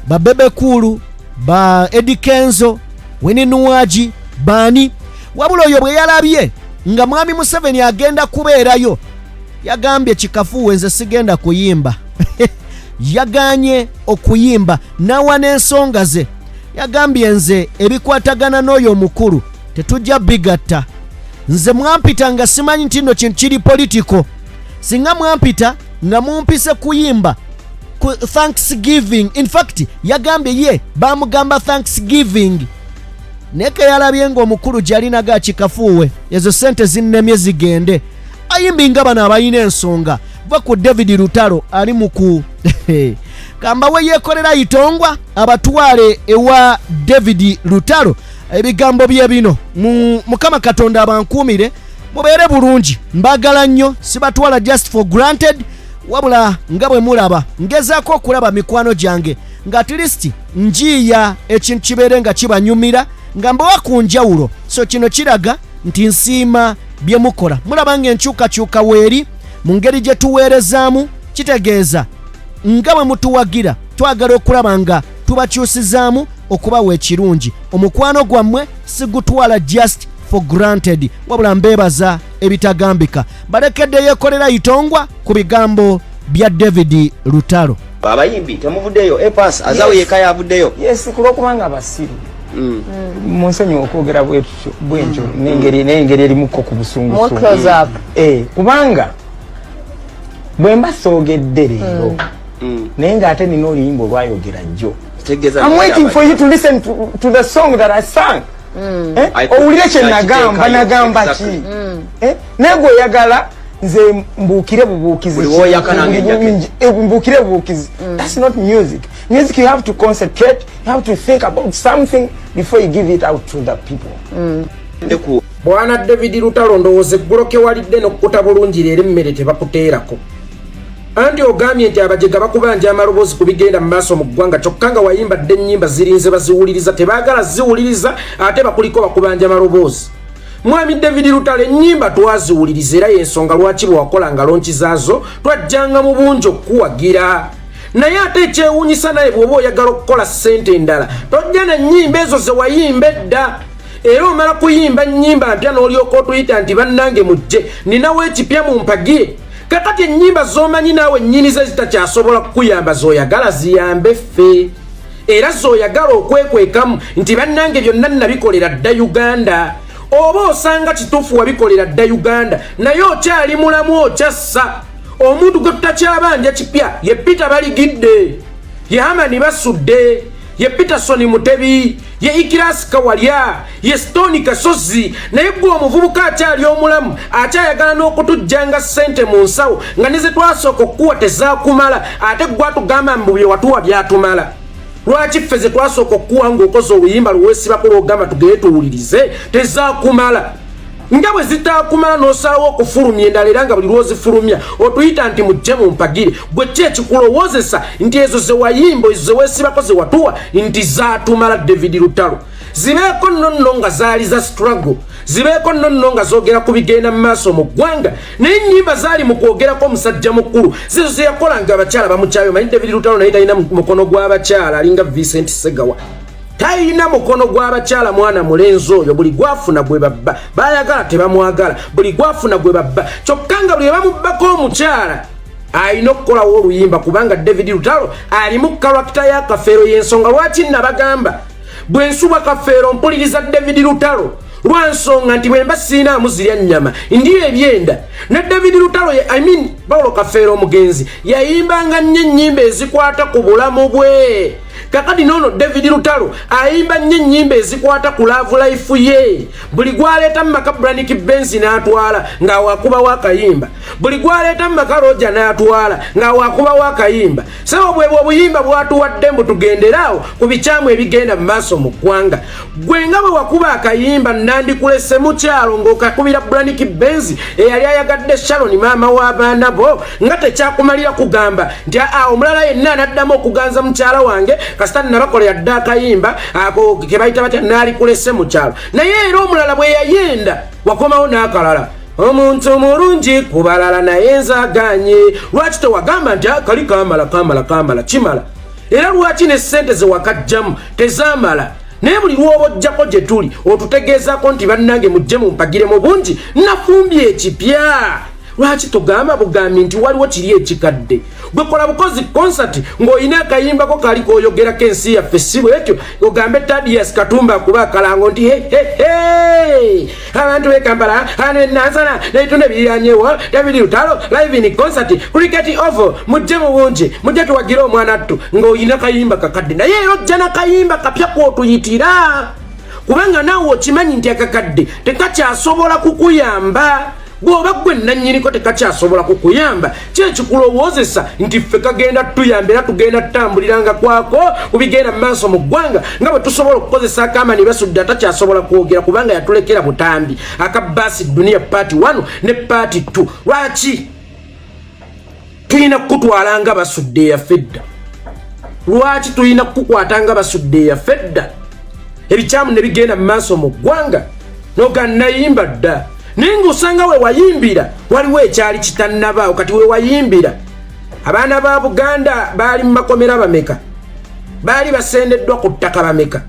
ba Bebe Kulu, ba Eddie Kenzo, Winnie Nuwaji, Bani. Wabula oyo bwe yalabye nga mwami Museveni agenda kubeerayo yagambye kikafuwe nze sigenda kuyimba. Yaganye okuyimba nawa n'ensonga ze. Yagambye nze ebikwatagana n'oyo omukulu tetujja bigatta. Nze mwampita nga simanyi nti nno kintu kiri politiko. Singa mwampita nga mumpise kuyimba ku Thanksgiving. In fact yagambye ye bamugamba Thanksgiving. Neke yalabye ng'omukulu gyalinaga kikafuwe ezo sente zinnemye zigende. Ayimbi nga bano abalina ensonga va ku David Lutalo ali muku kamba we yeekolera Itongwa abatwale ewa David Lutalo. Ebigambo bye bino Mukama Katonda abankuumire mubeere bulungi. Mbagala nnyo sibatwala just for granted wabula nga bwe mulaba ngezaako okulaba mikwano gyange nga at least njiya ekintu kibeere nga kibanyumira nga mbawa ku njawulo. So kino kiraga nti nsiima bye mukola. Mulaba ng'enkyukakyuka weeri mu ngeri gye tuweerezaamu kitegeeza nga bwe mutuwagira twagala okulaba nga tubakyusizaamu okubawa ekirungi. Omukwano gwammwe sigutwala just for granted wabula mbeebaza ebitagambika. Balekedde yeekolera Itongwa ku bigambo bya David Lutalo. Abayimbi temuvuddeyo Epas azawo yeka yavuddeyo. Yes, kulokubanga abasiru munsonyi okwogera bwentyo n'engeri erimuko ku busungu kubanga bwe mbasoogedde leero naye ng'ate nina oluyimba olwayogera jjo. I'm waiting for you to listen to the song that I sang. Owulire kye nagamba ki naye gwe oyagala nze mbuukire bubuukizi. That's not music. Music, you have to concentrate, you have to think about something before you give it out to the people. Bwana David Lutalo ndowooza eggoloke walidde n'okkuta bulungi leero emmere tebakuteerako. anti ogambye nti abajega bakubanja amaloboozi ku bigenda mu maaso mu ggwanga kyokka nga wayimbadde ennyimba zirinze baziwuliriza tebaagala ziwuliriza ate bakuliko bakubanja amaloboozi. Mwami David Lutalo ennyimba twaziwuliriza era y'ensonga lwaki bwe wakolanga lonki zaazo twajjanga mu bungi okuwagira. Naye ate ekyewuunyisa naye bw'oba oyagala okukola ssente endala tojja na nnyimba ezo ze wayimba edda. Era omala kuyimba nnyimba mpya n'olyoka otuyita nti bannange mujje ninawo ekipya mu mpagire. Kakati ennyimba z'omanyi naawe nnyini ze zitakyasobola kukuyamba z'oyagala ziyambe ffe. Era z'oyagala okwekwekamu nti bannange byonna nabikolera dda Uganda. Oba osanga kituufu wabikolera dda Uganda naye okyali mulamu okyassa. Omuntu gwe tutakyabanja kipya ye Peter Baligidde, ye Hamani Basudde, ye Peterson Mutebi, ye Ikiras Kawalya, ye Stone Kasozi. Naye gwe omuvubuka akyali omulamu akyayagala n'okutujjanga ssente mu nsawo nga ne ze twasooka okuwa tezaakumala ate gwe atugamba mu bye watuwa byatumala. Lwaki ffe ze twasooka okuwa ng'okoze oluyimba luweesibako lw'ogamba tugende tuwulirize tezaakumala? Nga bwe zitaakumala n'osalawo okufulumya endala era nga buli lw'ozifulumya otuyita nti mujje mu mpagire. Gwe ki ekikulowoozesa nti ezo ze wayimba ezo ze weesibako ze watuwa nti zaatumala David Lutalo? Zibeeko nno nga zaali za struggle, zibeeko nno nga zoogera ku bigenda mu maaso mu ggwanga. Naye ennyimba zaali mu kwogerako omusajja mukulu zizo ze yakolanga abakyala bamukyayo. Manyi David Lutalo naye talina mukono gw'abakyala alinga Vincent Segawa. Talina mukono gw'abakyala mwana mulenzi oyo. Buli gwafuna gwe babba, baayagala tebamwagala, buli gwafuna gwe babba. Kyokka nga buli bamubbako omukyala alina okukolawo oluyimba kubanga David Lutalo alimu karakita ya Kafeero. Y'ensonga lwaki nabagamba bwe nsuba Kafeero mpuliriza David Lutalo lwansonga nti bwe mba siinaamu zirya nnyama ndiyo ebyenda. Ne David Lutalo Paulo Kafeero omugenzi yayimbanga nnyo ennyimba ezikwata ku bulamu bwe. Kakati nono David Lutalo ayimba nnyo ennyimba ezikwata ku love life ye. Buli gwaleeta mu maka Braniki Benzi n'atwala nga wakuba wakayimba, buli gwaleeta mu maka Roja n'atwala nga wakuba wakayimba. Sawa bwe obuyimba bwatuwadde mbu tugenderaawo ku bikyamu ebigenda mu maaso mu ggwanga. Gwe nga bwe wakuba akayimba nandikulese mukyalo ng'okakubira Braniki Benzi eyali ayagadde Sharon maama w'abaana bo nga tekyakumalira kugamba nti omulala yenna anaddamu okuganza mukyala wange kasitani nabakolera dda akayimba ako ke bayita batya naalikulese mu kyalo. Naye era omulala bwe yayenda wakomawo n'akalala omuntu mulungi ku balala naye nzaganye. Lwaki tewagamba nti kali kamala kimala? Era lwaki ne ssente ze wakajjamu tezaamala? Naye buli lw'obojjako gye tuli otutegeezako nti bannange mujje mu mpagire mu bungi nafumbye ekipya. Lwaki togamba bugambi nti waliwo kiri ekikadde? Gwe kola bukozi concert ng'olina akayimbako kali k'oyogerako ensi yaffe si bwetyo ogambe Thaddeus Katumba kuba akalango nti abantu b'e Kampala nansana n'ebitundu ebiriraanyewo David Lutalo live in concert cricket oval mujje mu bungi mujje tuwagire omwana ttu ng'olina kayimba kakadde. Naye era ojja n'akayimba kapya kw'otuyitira kubanga naawe okimanyi nti akakadde tekakyasobola kukuyamba. Bw'oba gwe nannyiniko tekakyasobola kukuyamba kyekikulowoozesa nti ffe kagenda tuyamba era tugenda tutambuliranga kwako kubigenda mu maaso mu ggwanga nga bwe tusobola okukozesa Hamani Basudde atakyasobola kwogera kubanga yatulekera butambi akabaasi Dunia Part 1 ne Part 2. Lwaki tulina kukutwalanga Basudde yaffe dda? Lwaki tulina kukukwatanga Basudde yaffe dda? Ebikyamu ne bigenda mu maaso mu ggwanga n'ogannayimba dda. Naye ng'osanga we wayimbira waliwo ekyali kitannabaawo kati we wayimbira. Abaana ba Buganda baali mu makomera bameka? Baali basendeddwa ku ttaka bameka?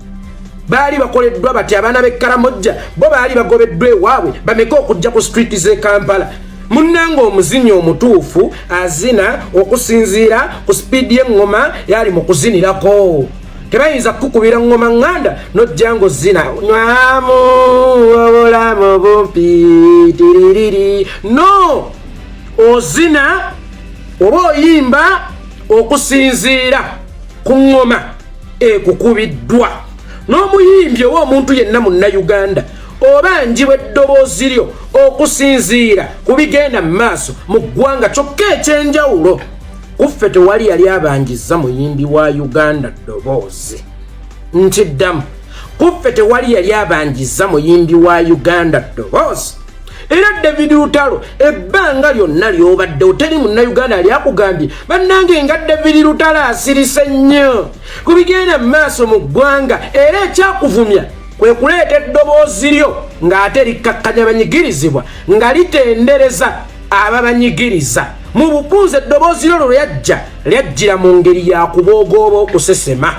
Baali bakoleddwa bati abaana b'e Karamojja bo baali bagobeddwa ewaabwe bameka okujja ku street z'e Kampala? Munnanga omuzinyi omutuufu azina okusinziira ku sipiidi y'eŋŋoma yali mu kuzinirako. Tebayinza kukubira ngoma nganda nojjango zina nywamu obulamu bumpi tiririri. No, ozina oba oyimba okusinziira ku ngoma ekukubiddwa. N'omuyimbi oba omuntu yenna Munnayuganda oba njibwa eddoboozi lyo okusinziira ku bigenda mu maaso mu ggwanga kyokka ekyenjawulo. Kuffe tewali yali abanjiza muyimbi wa Uganda ddoboozi. Ntiddamu kuffe tewali yali abanjiza muyimbi wa Uganda ddoboozi. era David Lutalo ebbanga lyonna lyobadde oteri munnayuganda ali akugambye bannange nga David Lutalo asirise nnyo kubigenda mu maaso mu ggwanga era ekyakuvumya kwe kuleeta eddoboozi lyo ng'ate likkakkanya banyigirizibwa nga litendereza ababanyigiriza mu bupunze eddoboozi lyo lyajjira mu ngeri ya kubooga oba okusesema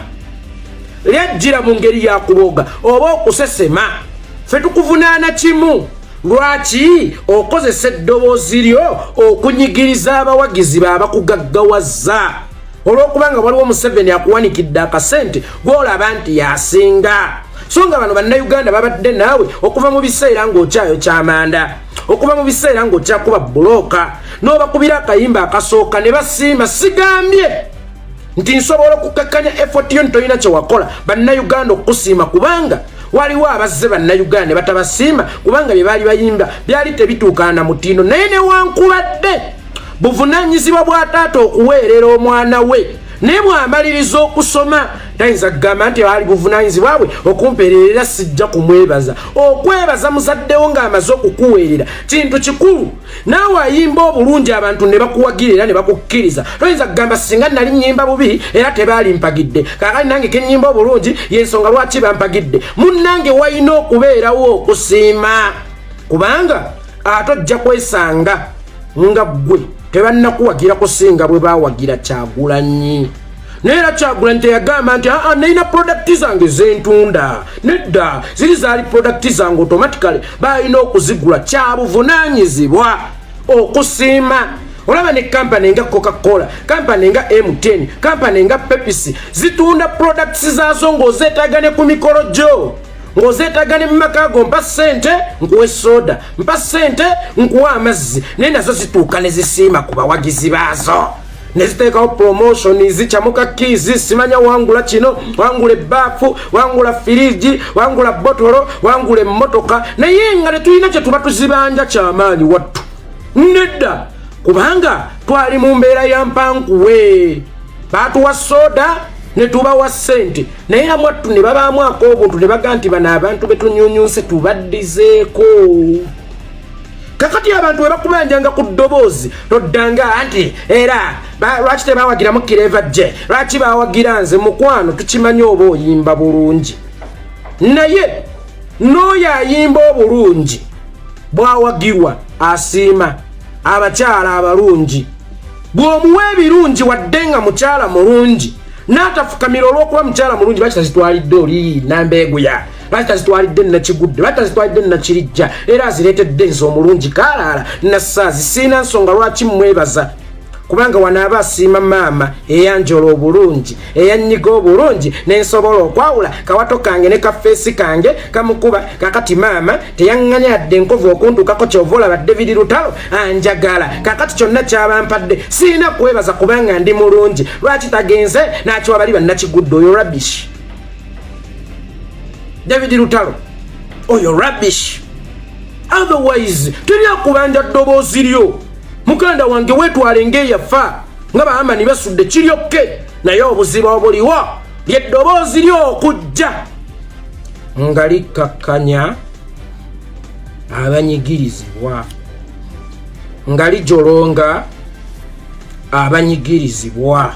lyajjira mu ngeri ya kubooga oba okusesema ffe tukuvunaana kimu lwaki okozesa eddoboozi lyo okunyigiriza abawagizi baabakugaggawaza olw'okubanga waliwo Museveni akuwanikidde akasente gw'olaba nti yasinga so nga bano bannayuganda babadde naawe okuva mu biseera ng'okyayo ky'amanda okuva mu biseera ng'okyakuba bulooka n'obakubira akayimba akasooka ne basiima sigambye nti nsobola okukakkanya effort yo ntolina kye wakola bannayuganda okusiima kubanga waliwo abazze bannayuganda ne batabasiima kubanga bye baali bayimba byali tebituukana na mutindo naye newankubadde buvunaanyizibwa bwa taata okuweerera omwana we naye bw'amaliriza okusoma tayinza kugamba nti ali buvunaanyizibwa bwe okumpeererera sijja kumwebaza okwebaza muzaddewo ng'amaze okukuweerera kintu kikulu naawe ayimba obulungi abantu ne bakuwagira era ne bakukkiriza toyinza kugamba singa nali nnyimba bubi era tebaali mpagidde kaakali nange kennyimba obulungi yensonga lwaki bampagidde munnange walina okubeerawo okusiima kubanga ate ojja kwesanga nga ggwe tebannakuwagira kusinga bwe baawagira Kyagulanyi naye era Kyagulanyi teyagamba nti nalina produkiti zange zentunda nedda ziri zaali produkiti zange automatically balina okuzigula kyabuvunaanyizibwa okusiima olaba ne kampani nga Coca-Cola kampani nga M10 kampani nga Pepsi zitunda products zaazo ng'ozeetaaga ne ku mikolo gyo ng'ozeetaaga ne mu maka go mpa ssente nkuwa soda mpa ssente nkuwa amazzi naye nazo zituuka ne zisiima ku bawagizi baazo ne ziteekawo promotion zikyamuka kiizi simanya wangula kino wangula ebbaafu wangula firiji wangula botolo wangula emmotoka naye nga tetulina kye tuba tuzibanja kyamaanyi wattu nedda kubanga twali mu mbeera ya mpankuwe baatuwa soda ne tubawa ssente naye era mwattu ne babaamu ak'obuntu ne baga nti bano abantu betunyunyunse tubaddizeeko kakati abantu bwe bakubanjanga ku ddoboozi toddanga anti era lwaki tebawagiramu kireva gye lwaki bawagira nze mukwano tukimanyi oba oyimba bulungi naye n'oyo ayimba obulungi bwawagirwa asiima abakyala abalungi bw'omuwa ebirungi wadde nga mukyala mulungi n'atafukamira olw'okuba mukyala mulungi bakitazitwalidde oli nambeeguya bakitazitwalidde nakigudde bakitazitwalidde nakirijja era azireetedde nze omulungi kaalaala nassaazi siina nsonga lwaki mmwebaza kubanga wanaaba asiima maama eyanjola obulungi eyanyiga obulungi nensobola okwawula kawato kange ne kafeesi kange kamukuba kakati maama teyaŋŋanya yadde enkovu okuntuukako kyova olaba David Lutalo anjagala kakati kyonna kyabampadde siina kwebaza kubanga ndi mulungi lwaki tagenze n'akiwa bali bannakigudde oyo rubbish David Lutalo oyo rubbish otherwise teri akubanja ddoboozi lyo muganda wange wetwale ng'eyafa nga baamani basudde kiryokke naye obuzibu obuliwo lyeddoboozi ly'okujja nga likkakkanya abanyigirizibwa nga lijolonga abanyigirizibwa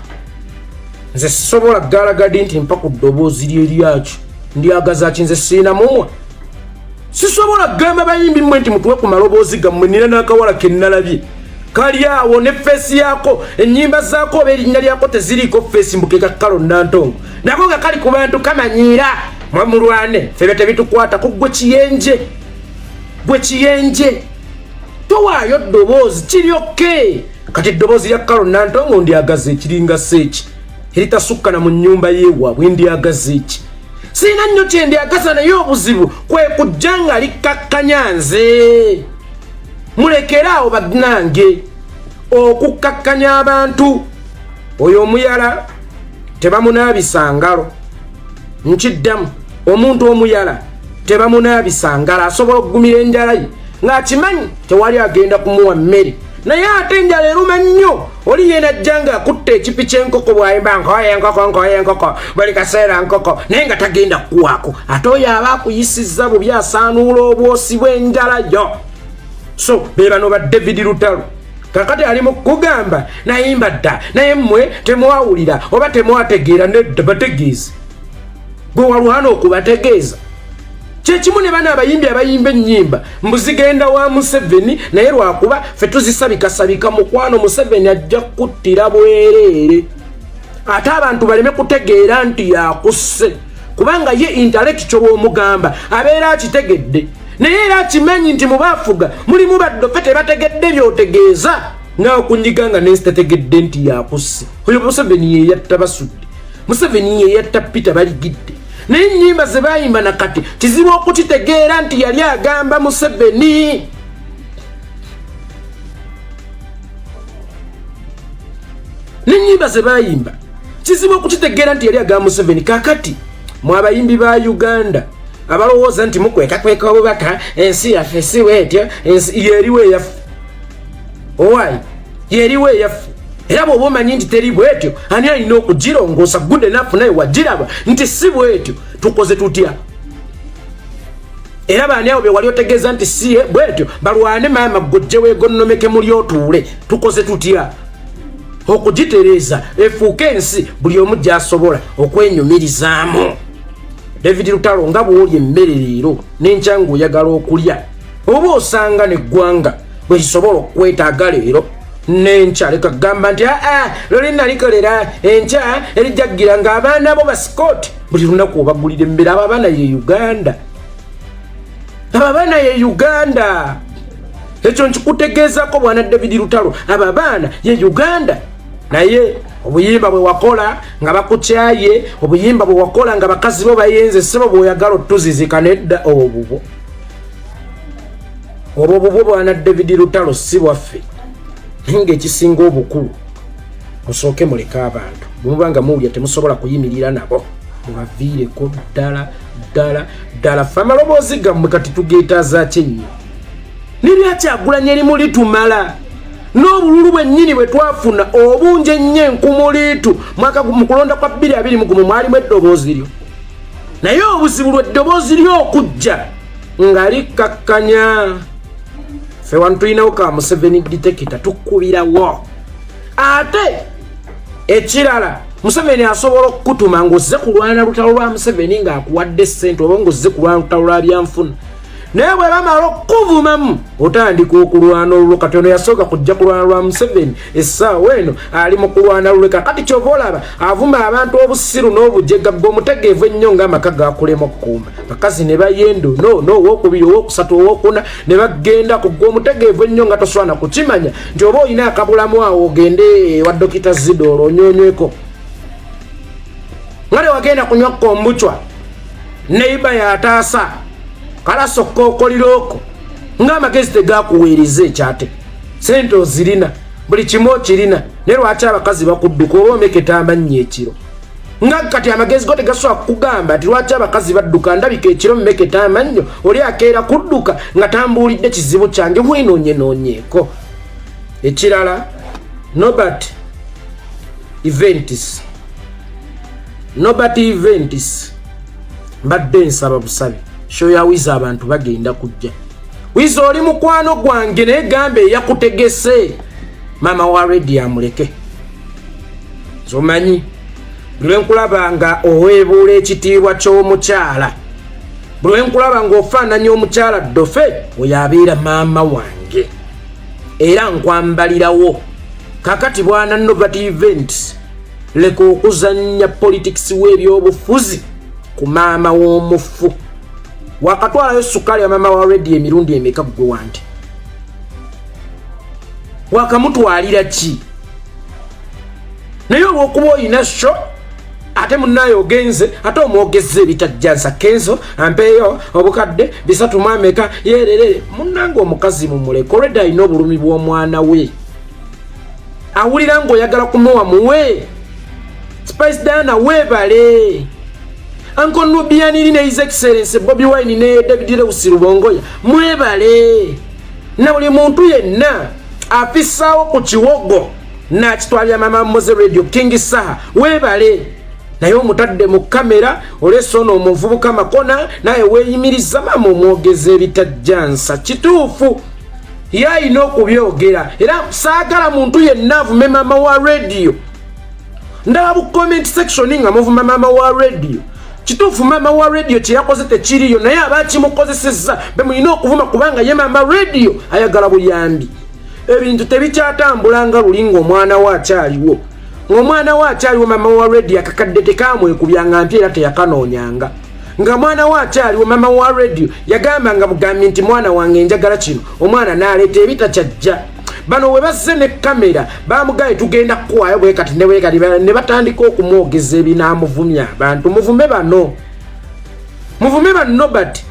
nze sisobola galagadi nti mpa ku ddoboozi lye lyakyo ndyagaza ki nze siina mumwa sisobola gamba bayimbi mmwe nti mutuwe ku maloboozi gammwe nina n'akawala ke nnalabye kali awo ne feesi yaako ennyimba zaako oba erinnya lyako teziriiko Facebook eka kalo nantongo nako nga kali ku bantu kamanyiira mwamulwane febe tebitukwata ku gwe kiyenje towaayo ddoboozi kiryokke kati eddoboozi lya kalo nantongo ndyagaza ekiringa seeki eritasukana mu nnyumba yeewaabwe ndyagaza eki siina nnyo kyendyagaza naye obuzibu kwe kujja nga likkakkanya nze mulekeraawo bannange okukkakkanya abantu oyo omuyala tebamunaabisa ngalo nkiddamu omuntu omuyala tebamunaabisa ngalo asobola okugumira enjala ye ng'akimanyi tewali agenda kumuwa mmere naye ate enjala eruma nnyo oli yena ajja ng'akutta ekipi ky'enkoko bw'ayimba nkoye enkoko buli kaseera nkoko naye nga tagenda kukuwaako ate oyo aba akuyisizza bubi asaanuula obwosi bw'enjala yo so beba no ba David Lutalo kakati ali mu kugamba nayimba dda naye mmwe temwawulira oba temwategeera nedda bategeeza gwe waluhana okubategeeza kyekimu ne bana abayimbi abayimba ennyimba mbuzigenda wa Museveni naye lwakuba ffe tuzisabikasabika mukwano Museveni ajja kuttira bwereere ate abantu baleme kutegeera nti yakusse kubanga ye intellectual omugamba abeera akitegedde naye era akimanyi nti mubaafuga mulimu baddofe tebategedde byotegeeza ng'okunyiganga nesitategedde nti yakusse oyo Museveni ye yatta Basudde Museveni ye yatta Peter Baligidde naye ennyimba ze baayimba nakati kizibu okukitegeera nti yali agamba Museveni n'ennyimba ze baayimba kizibu okukitegeera nti yali agamba Museveni kakati mu abayimbi ba Uganda abalowooza nti mukwekakweka obubaka ensi yaffe si bwetyo yeriwe yaffe owaayi yeriwe yaffe era bw'oba omanyi nti teri bwetyo ani alina okugirongoosa good enough naye wagiraba nti si bwetyo tukoze tutya era baani abo be wali otegeeza nti si bwetyo balwane maama gojje weegonnomeke muli otuule tukoze tutya okugitereeza efuuke ensi buli omu gy'asobola okwenyumirizaamu David Lutalo nga bw'oli emmere leero n'enkya ng'oyagala okulya oba osanga n'eggwanga bwe lisobola okwetaaga leero n'enkya leka gamba nti loli nalikolera enkya erijjaggira ng'abaana bo basikooti buli lunaku obagulira emmere abo abaana ye Uganda abo abaana ye Uganda ekyo nkikutegeezako bwana David Lutalo abo abaana ye Uganda naye obuyimba bwe wakola nga bakukyaye obuyimba bwe wakola nga bakazi bo bayenze sebo bw'oyagala otuzizika nedda obwo bwana David Lutalo si bwaffe ng'ekisinga obukulu musooke muleke abantu bwemubanga muwulya temusobola kuyimirira nabo mubaviireko ddala ffe amaloboozi gammwe kati tugeetaaza kyenyi niryakyagulanya erimu litumala n'obululu bwennyini bwe twafuna obungi ennyo enkumu liitu mu kulonda kwa 2021 mwalimu eddoboozi lyo naye obuzibu lw'eddoboozi ly'okujja nga likkakkanya ffe wano tulinawo ka Museveni ditekita tukkubirawo ate ekirala Museveni asobola okukutuma ng'ozze kulwana lutalo lwa Museveni ng'akuwadde ssente oba ng'ozze kulwana lutalo lwa byanfuna naye bwe bamala okuvumamu otandika okulwana olwo kati ono yasooka kujja kulwana lwa Museveni essaawa eno ali mu kulwana luleka kati kyova olaba avuma abantu obusiru n'obujega bw'omutegeevu ennyo ng'amaka gakulema okukuuma bakazi ne bayendo owookubiri owookusatu owookuna ne bagenda ku gw'omutegeevu ennyo nga toswana kukimanya nti oba olina akabulamu awo ogende wa Dokita Zidoro onyonyweko nga ne wagenda kunywa kombuchwa neiba yataasa kala sokka okoliroko ng'amagezi tegakuweereza ekyate sente ozirina buli kimu okirina naye lwaki abakazi bakudduka oba omeketa amannya ekiro nga kati amagezi go tegasobola kukugamba nti lwaki abakazi badduka ndabika ekiro mumeketa amannyo oli akeera kudduka nga tambuulidde kizibu kyange bwinoonyenonyeeko ekirala Nobert events mbadde nsaba busabe show ya wiza abantu bagenda kujja wiza oli mukwano gwange naye gambe yakutegese mama wa radio amuleke zomanyi buli nkulaba nga oweebuula ekitiibwa ky'omukyala buli nkulaba nga ofaananya omukyala ddofe oyo abeera maama wange era nkwambalirawo kakati bwana Nobert Events leka okuzannya politics w'ebyobufuzi ku maama w'omufu wakatwalayo sukali ya mama wa radio emirundi emeka gwe wanti wakamutwalira ki naye olw'okuba olina sho ate munnayo ogenze ate omwogezza ebitajjansa kenzo ampeeyo obukadde 3 yerere munnange omukazi mumuleka olwedde alina obulumi bw'omwana we awulira ng'oyagala kumuwa muwe Spice Diana weebale Uncle Nubiani ne His Excellency Bobi Wine ne David Lewis Rubongoya mwebale na buli muntu yenna afisawo ku kiwogo na kitwalya mama Moze Radio King Saha webale naye omutadde mu kamera olesono omuvubuka makona naye weeyimiriza mama omwogeze ebitajjansa kituufu yayina okubyogera era saagala muntu yenna avume maama wa radio. Ndaba bu comment section nga muvuma maama wa radio. Kituufu maama wa radio kye yakoze tekiriyo naye abakimukozesezza be mulina okuvuma kubanga ye maama radio ayagala buyambi. Ebintu tebikyatambula nga lulinga omwana wa akyaliwo. Ng'omwana wa akyaliwo maama wa radio akakadde tekamwekubyanga mpi era teyakanoonyanga. Nga mwana wa akyaliwo maama wa radio yagamba nga mugambi nti mwana wange njagala kino omwana n'aleeta ebitakyajja. Bano we bazze ne kamera bamugaye tugenda kuwayo bwe kati ne batandika okumwogeza ebinaamuvumya abantu. Muvume bano bati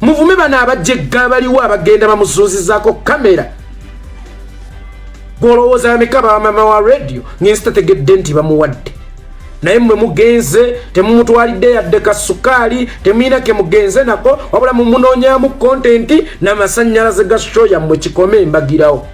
muvume bano abajjegga baliwo abagenda bamuzuuzizaako kamera. Golowooza bameka ba maama wa radio ng'ensi tategedde nti bamuwadde. Naye mmwe mugenze temumutwalidde yadde kasukaali temuyina ke mugenze nako wabula mumunoonyaamu kontenti n'amasannyalaze ga show yammwe kikome mbagirawo.